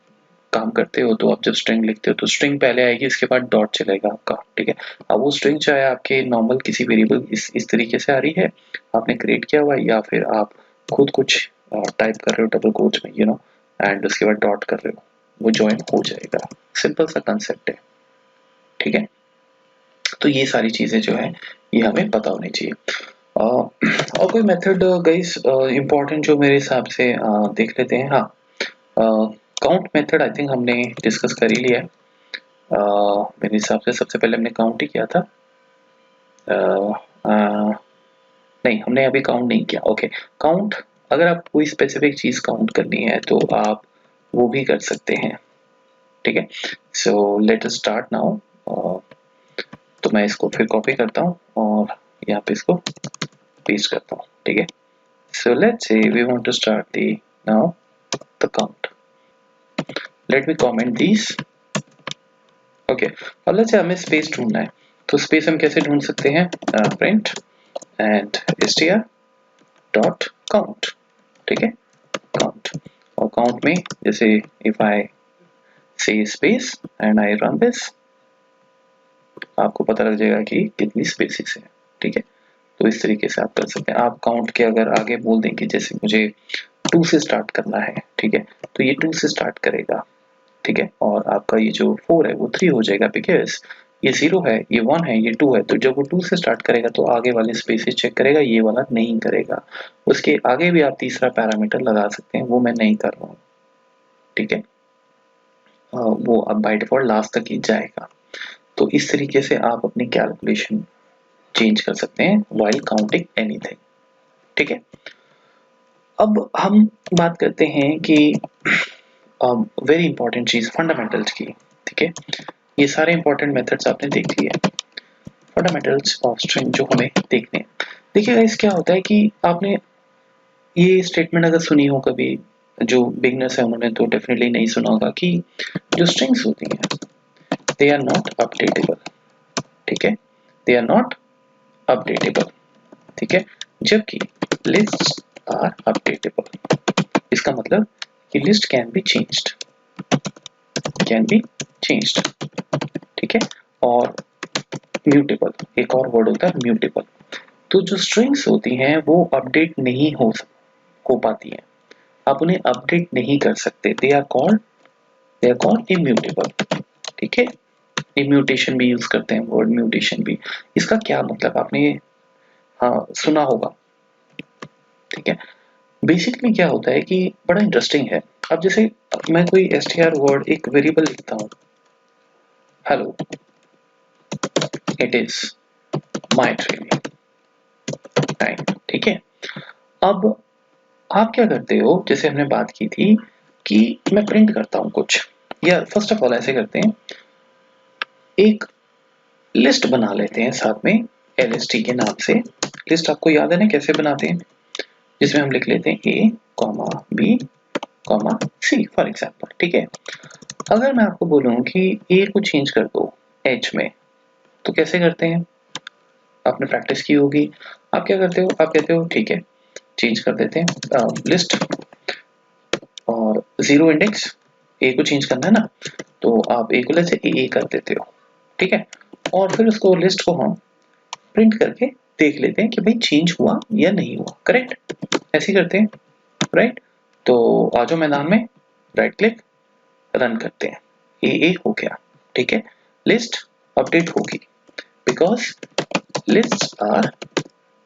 काम करते हो तो आप जब स्ट्रिंग लिखते हो तो स्ट्रिंग पहले आएगी, इसके बाद डॉट चलेगा आपका, ठीक है। अब वो स्ट्रिंग चाहे आपके नॉर्मल किसी वेरिएबल इस तरीके से आ रही है, आपने क्रिएट किया हुआ है, या फिर आप खुद कुछ टाइप कर रहे हो डबल कोट्स में, एंड उसके बाद डॉट कर रहे हो, वो ज्वाइन हो जाएगा। सिंपल सा कंसेप्ट है, ठीक है। तो ये सारी चीजें जो है ये हमें पता होनी चाहिए। और कोई मेथड गाइस इम्पोर्टेंट जो मेरे हिसाब से देख लेते हैं। हाँ, काउंट मेथड आई थिंक हमने डिस्कस कर ही लिया है। मेरे हिसाब से सबसे पहले हमने काउंट ही किया था। नहीं, हमने अभी काउंट नहीं किया। ओके, काउंट, अगर आप कोई स्पेसिफिक चीज काउंट करनी है तो आप वो भी कर सकते हैं, ठीक है। So let us start now. तो मैं इसको फिर कॉपी करता हूँ और यहाँ पे इसको पेस्ट करता हूँ, ठीक है। So let's say we want to start the now the count. Let me comment this. Okay, और लेट्स से हमें स्पेस ढूंढना है, तो स्पेस हम कैसे ढूंढ सकते हैं? Print and str dot count, ठीक है, काउंट। और काउंट में जैसे इफ आई से space and I run this, आपको पता लग जाएगा कि कितनी स्पेसिस है, ठीक है। तो इस तरीके से आप कर सकते हैं। आप काउंट के अगर आगे बोल दें कि जैसे मुझे 2 से स्टार्ट करना है, ठीक है, तो ये 2 से स्टार्ट करेगा, ठीक है, और आपका ये जो 4 है वो 3 हो जाएगा, बिकॉज ये 0 है, ये 1 है, ये 2 है, तो जब वो 2 से स्टार्ट करेगा तो आगे वाले स्पेसेस चेक करेगा, ये वाला नहीं करेगा। उसके आगे भी आप तीसरा पैरामीटर लगा सकते हैं, वो मैं नहीं कर रहा हूँ, ठीक है। वो अब बाय डिफॉल्ट लास्ट तक ही जाएगा। तो इस तरीके से आप अपनी कैलकुलेशन चेंज कर सकते हैं व्हाइल काउंटिंग एनीथिंग, ठीक है। अब हम बात करते हैं कि वेरी इंपॉर्टेंट चीज फंडामेंटल्स की, ठीक है। ये सारे इंपॉर्टेंट मेथड्स आपने देख लिए, फंडामेंटल्स ऑफ स्ट्रिंग जो हमें देखने हैं। देखिए गाइस, क्या होता है कि आपने ये स्टेटमेंट अगर सुनी हो कभी, जो बिगनर्स है उन्होंने तो डेफिनेटली नहीं सुना होगा, कि जो स्ट्रिंग्स होती हैं दे आर नॉट अपडेटेबल, ठीक है, दे आर नॉट अपडेटेबल, ठीक है, जबकि लिस्ट्स आर अपडेटेबल। इसका मतलब कि list can be changed, can be changed, ठीक है। और म्यूटेबल, एक और वर्ड होता है म्यूटेबल। तो जो स्ट्रिंग्स होती हैं वो अपडेट नहीं हो पाती हैं, आप उन्हें अपडेट नहीं कर सकते, दे आर कॉल्ड इम्यूटेबल, ठीक है। इम्यूटेशन भी यूज करते हैं, वर्ड म्यूटेशन भी। इसका क्या मतलब आपने हाँ सुना होगा, ठीक है। बेसिकली क्या होता है कि बड़ा इंटरेस्टिंग है। अब जैसे मैं कोई str वर्ड एक वेरिएबल लिखता हूँ, hello it is my train time, ठीक है। अब आप क्या करते हो, जैसे हमने बात की थी कि मैं प्रिंट करता हूँ कुछ, या फर्स्ट ऑफ ऑल ऐसे करते हैं, एक लिस्ट बना लेते हैं साथ में lst के नाम से। लिस्ट आपको याद है ना कैसे बनाते हैं, जिसमें हम लिख लेते हैं a, b, c for example, ठीक है। अगर मैं आपको बोलूं कि a को चेंज कर दो h में, तो कैसे करते हैं? आपने प्रैक्टिस की होगी। आप क्या करते हो, आप कहते हो ठीक है चेंज कर देते हैं लिस्ट और 0 इंडेक्स ए को चेंज करना है ना, तो आप ए को लेसे ए कर देते हो, ठीक है। और फिर उसको लिस्ट को हम प्रिंट करके देख लेते हैं कि भाई चेंज हुआ या नहीं हुआ, करेक्ट। ऐसे करते हैं, राइट। तो आ जाओ मैदान में, राइट क्लिक, रन करते हैं। ए हो गया, ठीक है। लिस्ट अपडेट होगी because lists are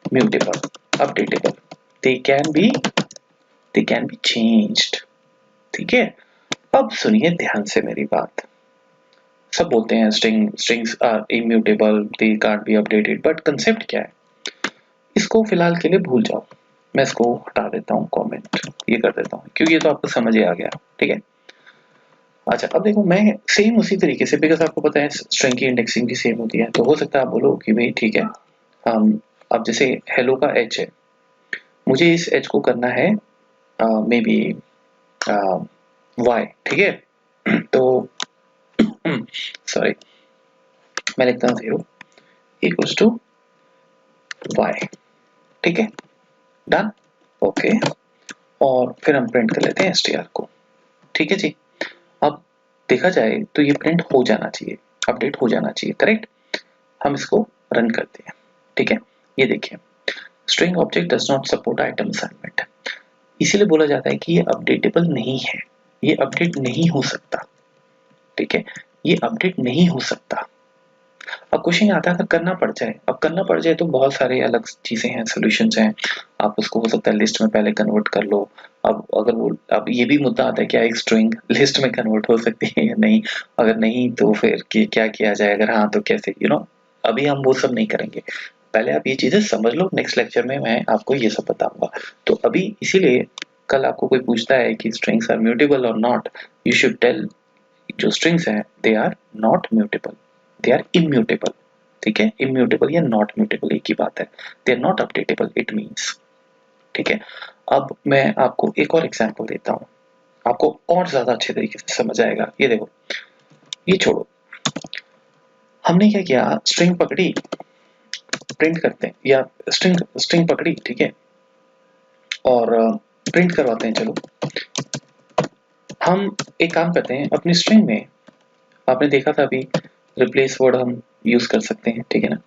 mutable, updatable, they can be changed, ठीक है। अब सुनिए ध्यान से मेरी बात। सब बोलते हैं strings are immutable, they can't be updated, but concept क्या है इसको फिलहाल के लिए भूल जाओ। मैं इसको हटा देता हूँ, कमेंट ये कर देता हूँ क्योंकि ये तो आपको समझ ही आ गया, ठीक है। अच्छा अब देखो, मैं सेम उसी तरीके से, बिकॉज आपको पता है स्ट्रिंग की इंडेक्सिंग भी सेम होती है, तो हो सकता है आप बोलो कि भाई ठीक है, हम अब जैसे हेलो का एच है, मुझे इस एच को करना है मे बी वाई, ठीक है। तो सॉरी, मैं लिखता हूँ 0 इक्वल्स टू वाई, ठीक है, डन, ओके। और फिर हम प्रिंट कर लेते हैं str को, ठीक है जी। अब देखा जाए तो ये प्रिंट हो जाना चाहिए, अपडेट हो जाना चाहिए, करेक्ट। हम इसको रन करते हैं, ठीक है। ये देखिए, string object does not support item assignment, इसीलिए बोला जाता है कि ये अपडेटेबल नहीं है, ये अपडेट नहीं हो सकता, ठीक है, ये अपडेट नहीं हो सकता। अब क्वेश्चन आता है अगर करना पड़ जाए, अब करना पड़ जाए तो बहुत सारे अलग चीजें हैं, सॉल्यूशंस हैं। आप उसको हो सकता है लिस्ट में पहले कन्वर्ट कर लो। अब अगर वो, अब ये भी मुद्दा आता है क्या एक स्ट्रिंग लिस्ट में कन्वर्ट हो सकती है या नहीं, अगर नहीं तो फिर क्या किया जाए, अगर हाँ तो कैसे, अभी हम वो सब नहीं करेंगे। पहले आप ये चीजें समझ लो, नेक्स्ट लेक्चर में मैं आपको ये सब बताऊंगा। तो अभी इसीलिए कल आपको कोई पूछता है कि स्ट्रिंग्स आर म्यूटेबल और नॉट, यू शुड टेल जो स्ट्रिंग्स हैं they are not mutable, they are immutable, ठीक है। इम्यूटेबल या नॉट म्यूटेबल एक ही बात है, they are not updatable it means, ठीक है। अब मैं आपको एक और एग्जांपल देता हूँ, आपको और ज्यादा अच्छे तरीके से समझ आएगा। ये देखो, ये छोड़ो, हमने क्या किया, स्ट्रिंग पकड़ी, प्रिंट करते हैं, या स्ट्रिंग पकड़ी, ठीक है, और प्रिंट करवाते हैं। चलो हम एक काम करते हैं, अपनी स्ट्रिंग में आपने देखा था अभी रिप्लेस वर्ड हम यूज कर सकते हैं, ठीक है ना।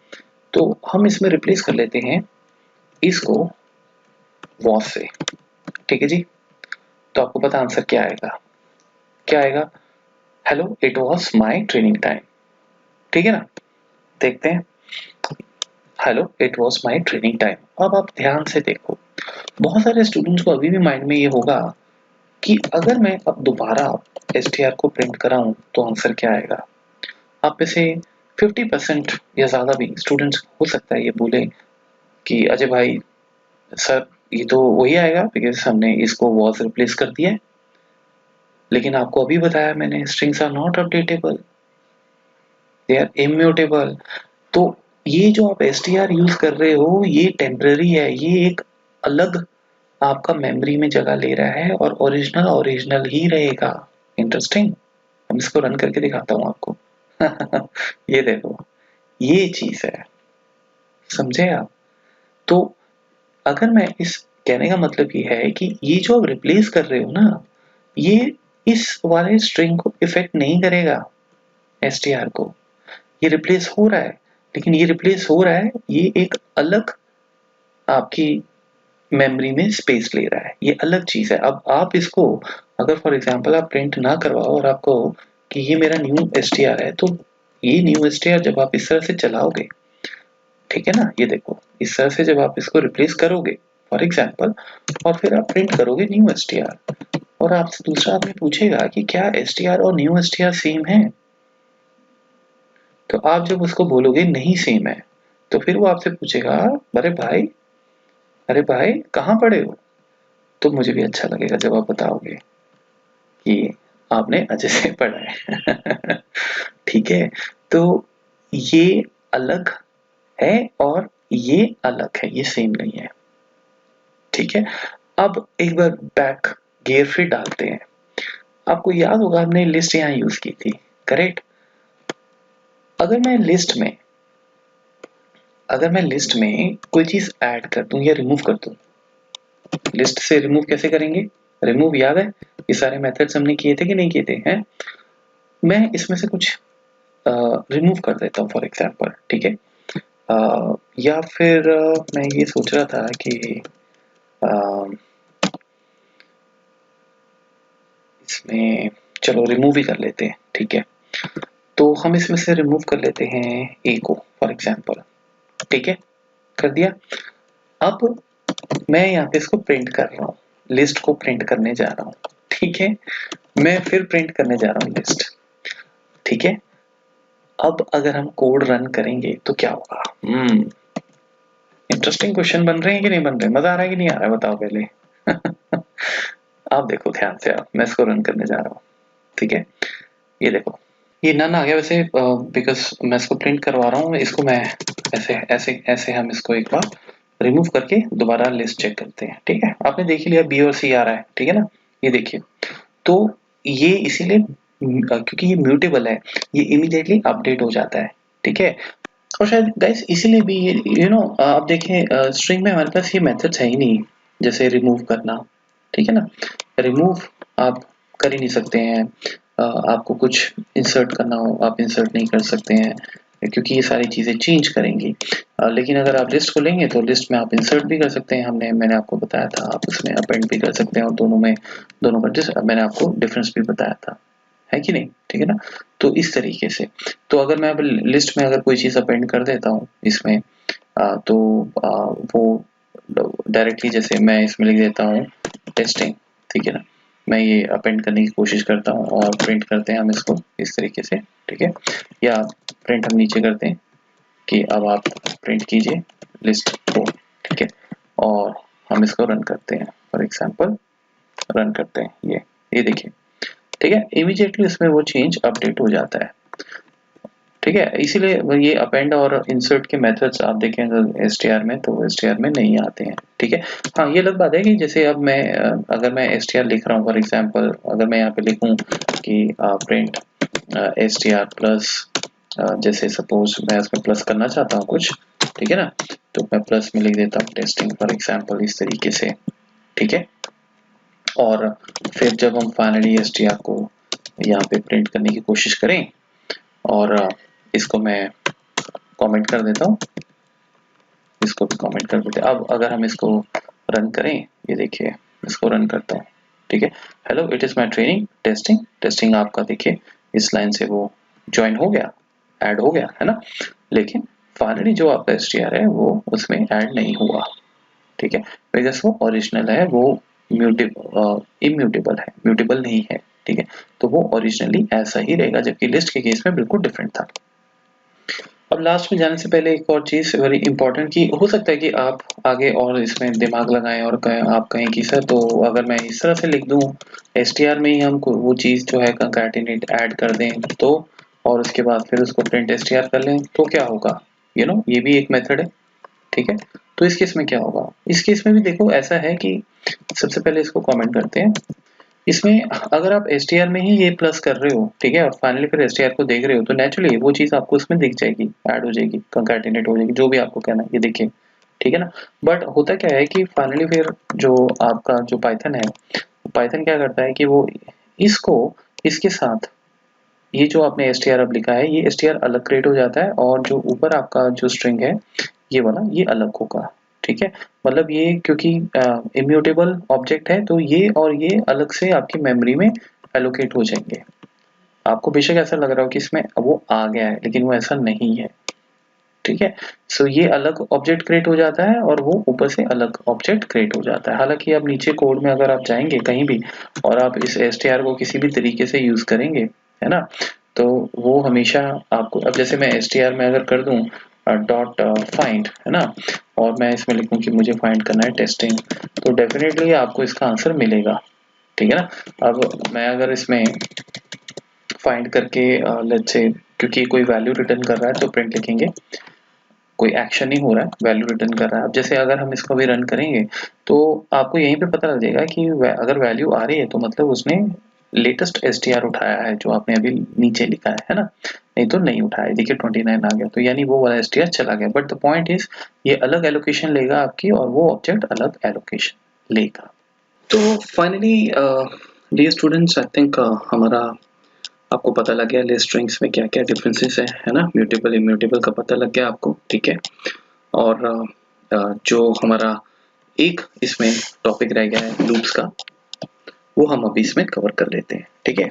तो हम इसमें रिप्लेस कर लेते हैं इसको वॉस से, ठीक है जी। तो आपको पता आंसर क्या आएगा, क्या आएगा, hello it was my training time, ठीक है ना। देखते हैं, hello it was my training time. अब आप ध्यान से देखो, बहुत सारे स्टूडेंट्स को अभी भी माइंड में ये होगा कि अगर मैं अब दोबारा str को प्रिंट कराऊं तो आंसर क्या आएगा। आप में से 50% या ज्यादा भी स्टूडेंट्स हो सकता है ये बोले कि अजय भाई सर ये तो वही आएगा बिकॉज हमने इसको वॉज रिप्लेस कर दिया है, लेकिन आपको अभी बताया मैंने strings are not updatable, they are immutable. तो ये जो आप str यूज कर रहे हो ये टेम्पररी है, ये एक अलग आपका मेमोरी में जगह ले रहा है और ओरिजिनल ही रहेगा। इंटरेस्टिंग, हम इसको रन करके दिखाता हूँ आपको। ये देखो, ये चीज है, समझे आप। तो अगर मैं इस कहने का मतलब ये है कि ये जो आप रिप्लेस कर रहे हो ना, ये इस वाले स्ट्रिंग को इफेक्ट नहीं करेगा, str को। ये रिप्लेस हो रहा है, लेकिन ये रिप्लेस हो रहा है, ये एक अलग आपकी मेमोरी में स्पेस ले रहा है, ये अलग चीज है। अब आप इसको अगर फॉर एग्जांपल आप प्रिंट ना करवाओ और आपको कि ये मेरा न्यू str है, तो ये न्यू str जब आप इस तरह से चलाओगे, ठीक है ना, ये देखो इस तरह से जब आप इसको रिप्लेस करोगे फॉर एग्जांपल, और फिर आप प्रिंट करोगे न्यू str, और आपसे दूसरा आदमी पूछेगा कि क्या str और न्यू str सेम है, तो आप जब उसको बोलोगे नहीं सेम है, तो फिर वो आपसे पूछेगा अरे भाई कहाँ पढ़े हो। तो मुझे भी अच्छा लगेगा जब आप बताओगे कि आपने अजय से पढ़ा है। ठीक है, तो ये अलग है और ये अलग है, ये सेम नहीं है, ठीक है। अब एक बार बैक गियर फिर डालते हैं। आपको याद होगा हमने लिस्ट यहाँ यूज की थी, करेक्ट। अगर मैं लिस्ट में कोई चीज ऐड कर दूं या रिमूव कर दूं, लिस्ट से रिमूव कैसे करेंगे, रिमूव याद है, ये सारे मेथड्स हमने किए थे कि नहीं किए थे हैं? मैं इसमें से कुछ रिमूव कर देता हूँ फॉर एग्जांपल, ठीक है? या फिर मैं ये सोच रहा था कि इसमें चलो रिमूव ही कर लेते हैं, ठीक है? तो हम इसमें से रिमूव कर लेते हैं ए को फॉर एग्जांपल, ठीक है? कर दिया। अब मैं यहाँ पे इसको प्रिंट कर रहा हूँ, लिस्ट को प्रिंट करने जा रहा हूँ, ठीक है? मैं फिर प्रिंट करने जा रहा हूँ लिस्ट, ठीक है? अब अगर हम कोड रन करेंगे तो क्या होगा? इंटरेस्टिंग क्वेश्चन बन रहे हैं कि नहीं बन रहे? मजा आ रहा है कि नहीं आ रहा है बताओ पहले। आप देखो ध्यान से, आप मैं इसको रन करने जा रहा हूँ, ठीक है? ये देखो, ये नन आ गया वैसे, बिकॉज मैं इसको प्रिंट करवा रहा हूँ। इसको मैं ऐसे ऐसे ऐसे हम इसको एक बार रिमूव करके दोबारा लिस्ट चेक करते हैं, ठीक है? आपने देख लिया बी और सी आ रहा है, ठीक है ना? ये देखिए, तो ये इसीलिए क्योंकि ये म्यूटेबल है, ये इमीडिएटली अपडेट हो जाता है, ठीक है? और शायद गाइस इसीलिए भी ये आप देखें स्ट्रिंग में हमारे पास ये मेथड्स है ही नहीं, जैसे रिमूव करना, ठीक है ना? रिमूव आप कर ही नहीं सकते हैं। आपको कुछ इंसर्ट करना हो आप इंसर्ट नहीं कर सकते हैं, क्योंकि ये सारी चीज़ें चेंज करेंगी। लेकिन अगर आप लिस्ट को लेंगे तो लिस्ट में आप इंसर्ट भी कर सकते हैं, मैंने आपको बताया था। आप उसमें अपेंड भी कर सकते हैं, और दोनों का मैंने आपको डिफरेंस भी बताया था, है कि नहीं? ठीक है ना? तो इस तरीके से, तो अगर मैं अब लिस्ट में अगर कोई चीज़ अपेंड कर देता हूँ इसमें, तो वो डायरेक्टली, जैसे मैं इसमें लिख देता हूँ टेस्टिंग, ठीक है ना? मैं ये अपेंड करने की कोशिश करता हूँ और प्रिंट करते हैं हम इसको इस तरीके से, ठीक है? या प्रिंट हम नीचे करते हैं कि अब आप प्रिंट कीजिए लिस्ट को, ठीक है? और हम इसको रन करते हैं, फॉर एग्जांपल रन करते हैं, ये देखिए, ठीक है? इमीडिएटली उसमें वो चेंज अपडेट हो जाता है, ठीक है? इसीलिए ये अपेंड और इंसर्ट के मेथड्स आप देखें अगर एसटीआर में, तो एसटीआर में नहीं आते हैं, ठीक है? हाँ, ये अलग बात है कि जैसे अब मैं अगर मैं एसटीआर लिख रहा हूँ फॉर एग्जांपल, अगर मैं यहाँ पे लिखूँ कि प्रिंट एसटीआर प्लस, जैसे सपोज मैं इसमें प्लस करना चाहता हूँ कुछ, ठीक है ना? तो मैं प्लस में लिख देता हूँ टेस्टिंग फॉर एग्जांपल, इस तरीके से, ठीक है? और फिर जब हम फाइनली एसटीआर को यहाँ पे प्रिंट करने की कोशिश करें, और इसको मैं कमेंट कर देता हूँ, इसको भी कमेंट कर देते हैं। अब अगर हम इसको रन करें, ये देखिए, इसको रन करता हूँ, ठीक है? Hello, it is my training testing आपका देखिए इस लाइन से वो ज्वाइन हो गया, ऐड हो गया, है ना? लेकिन फाइनली जो आपका एसटीआर है वो उसमें ऐड नहीं हुआ, ठीक है? बिकॉज वो ओरिजिनल है, वो इम्यूटेबल है, म्यूटेबल नहीं है, ठीक है? तो वो ओरिजिनली ऐसा ही रहेगा, जबकि लिस्ट के केस में बिल्कुल डिफरेंट था। अब लास्ट में जाने से पहले एक और चीज़ वेरी इंपॉर्टेंट, कि हो सकता है कि आप आगे और इसमें दिमाग लगाएं और आप कहें कि सर, तो अगर मैं इस तरह से लिख दूं एसटीआर में ही हम वो चीज़ जो है कंकैटिनेट ऐड कर दें, तो और उसके बाद फिर उसको प्रिंट एसटीआर कर लें, तो क्या होगा? ये भी एक मेथड है, ठीक है? तो इस केस में क्या होगा? इस केस में भी देखो ऐसा है कि सबसे पहले इसको कमेंट करते हैं। इसमें अगर आप एसटीआर में ही ये प्लस कर रहे हो, ठीक है, और फाइनली फिर एसटीआर को देख रहे हो, तो नेचुरली वो चीज़ आपको उसमें दिख जाएगी, ऐड हो जाएगी, कंकैटिनेट हो जाएगी, जो भी आपको कहना है, ये देखिए, ठीक है ना? बट होता क्या है कि फाइनली फिर जो आपका जो पाइथन है, पाइथन क्या करता है कि वो इसको इसके साथ, ये जो आपने एसटीआर अब लिखा है, ये एसटीआर अलग क्रिएट हो जाता है, और जो ऊपर आपका जो स्ट्रिंग है ये वाला, ये अलग होगा, ठीक है? मतलब ये क्योंकि इम्यूटेबल ऑब्जेक्ट है, तो ये और ये अलग से आपकी मेमोरी में एलोकेट हो जाएंगे। आपको बेशक ऐसा लग रहा हो कि इसमें वो आ गया है, लेकिन वो ऐसा नहीं है, ठीक है? सो ये अलग ऑब्जेक्ट क्रिएट हो जाता है, और वो ऊपर से अलग ऑब्जेक्ट क्रिएट हो जाता है। हालांकि अब नीचे कोड में अगर आप जाएंगे कहीं भी और आप इस एसटीआर को किसी भी तरीके से यूज करेंगे, है ना, तो वो हमेशा आपको, अब जैसे मैं एसटीआर में अगर कर दूं डॉट फाइंड, है ना, और मैं इसमें लिखूं कि मुझे फाइंड करना है टेस्टिंग, तो डेफिनेटली आपको इसका आंसर मिलेगा, ठीक है ना? अब मैं अगर इसमें फाइंड करके लेट्स से, क्योंकि कोई वैल्यू रिटर्न कर रहा है तो प्रिंट लिखेंगे, कोई एक्शन नहीं हो रहा है, वैल्यू रिटर्न कर रहा है। अब जैसे अगर हम इसको भी रन करेंगे, तो आपको यहीं पे पता लग जाएगा कि अगर वैल्यू आ रही है तो मतलब उसने लेटेस्ट एसटीआर उठाया है, जो आपने अभी नीचे लिखा है ना? नहीं तो नहीं उठाया, देखिए 29 आ गया, तो यानी वो वाला एसटीआर चला गया। बट द पॉइंट इज, ये अलग एलोकेशन लेगा आपकी, और वो ऑब्जेक्ट अलग एलोकेशन लेगा। तो finally dear students, I think हमारा आपको पता लग गया लिस्ट स्ट्रिंग्स में क्या क्या डिफरेंसेस है ना। म्यूटेबल इम्यूटेबल का पता लग गया आपको, ठीक है। और जो हमारा एक इसमें टॉपिक रह गया है लूप्स का, वो हम अभी इसमें कवर कर लेते हैं, ठीक है।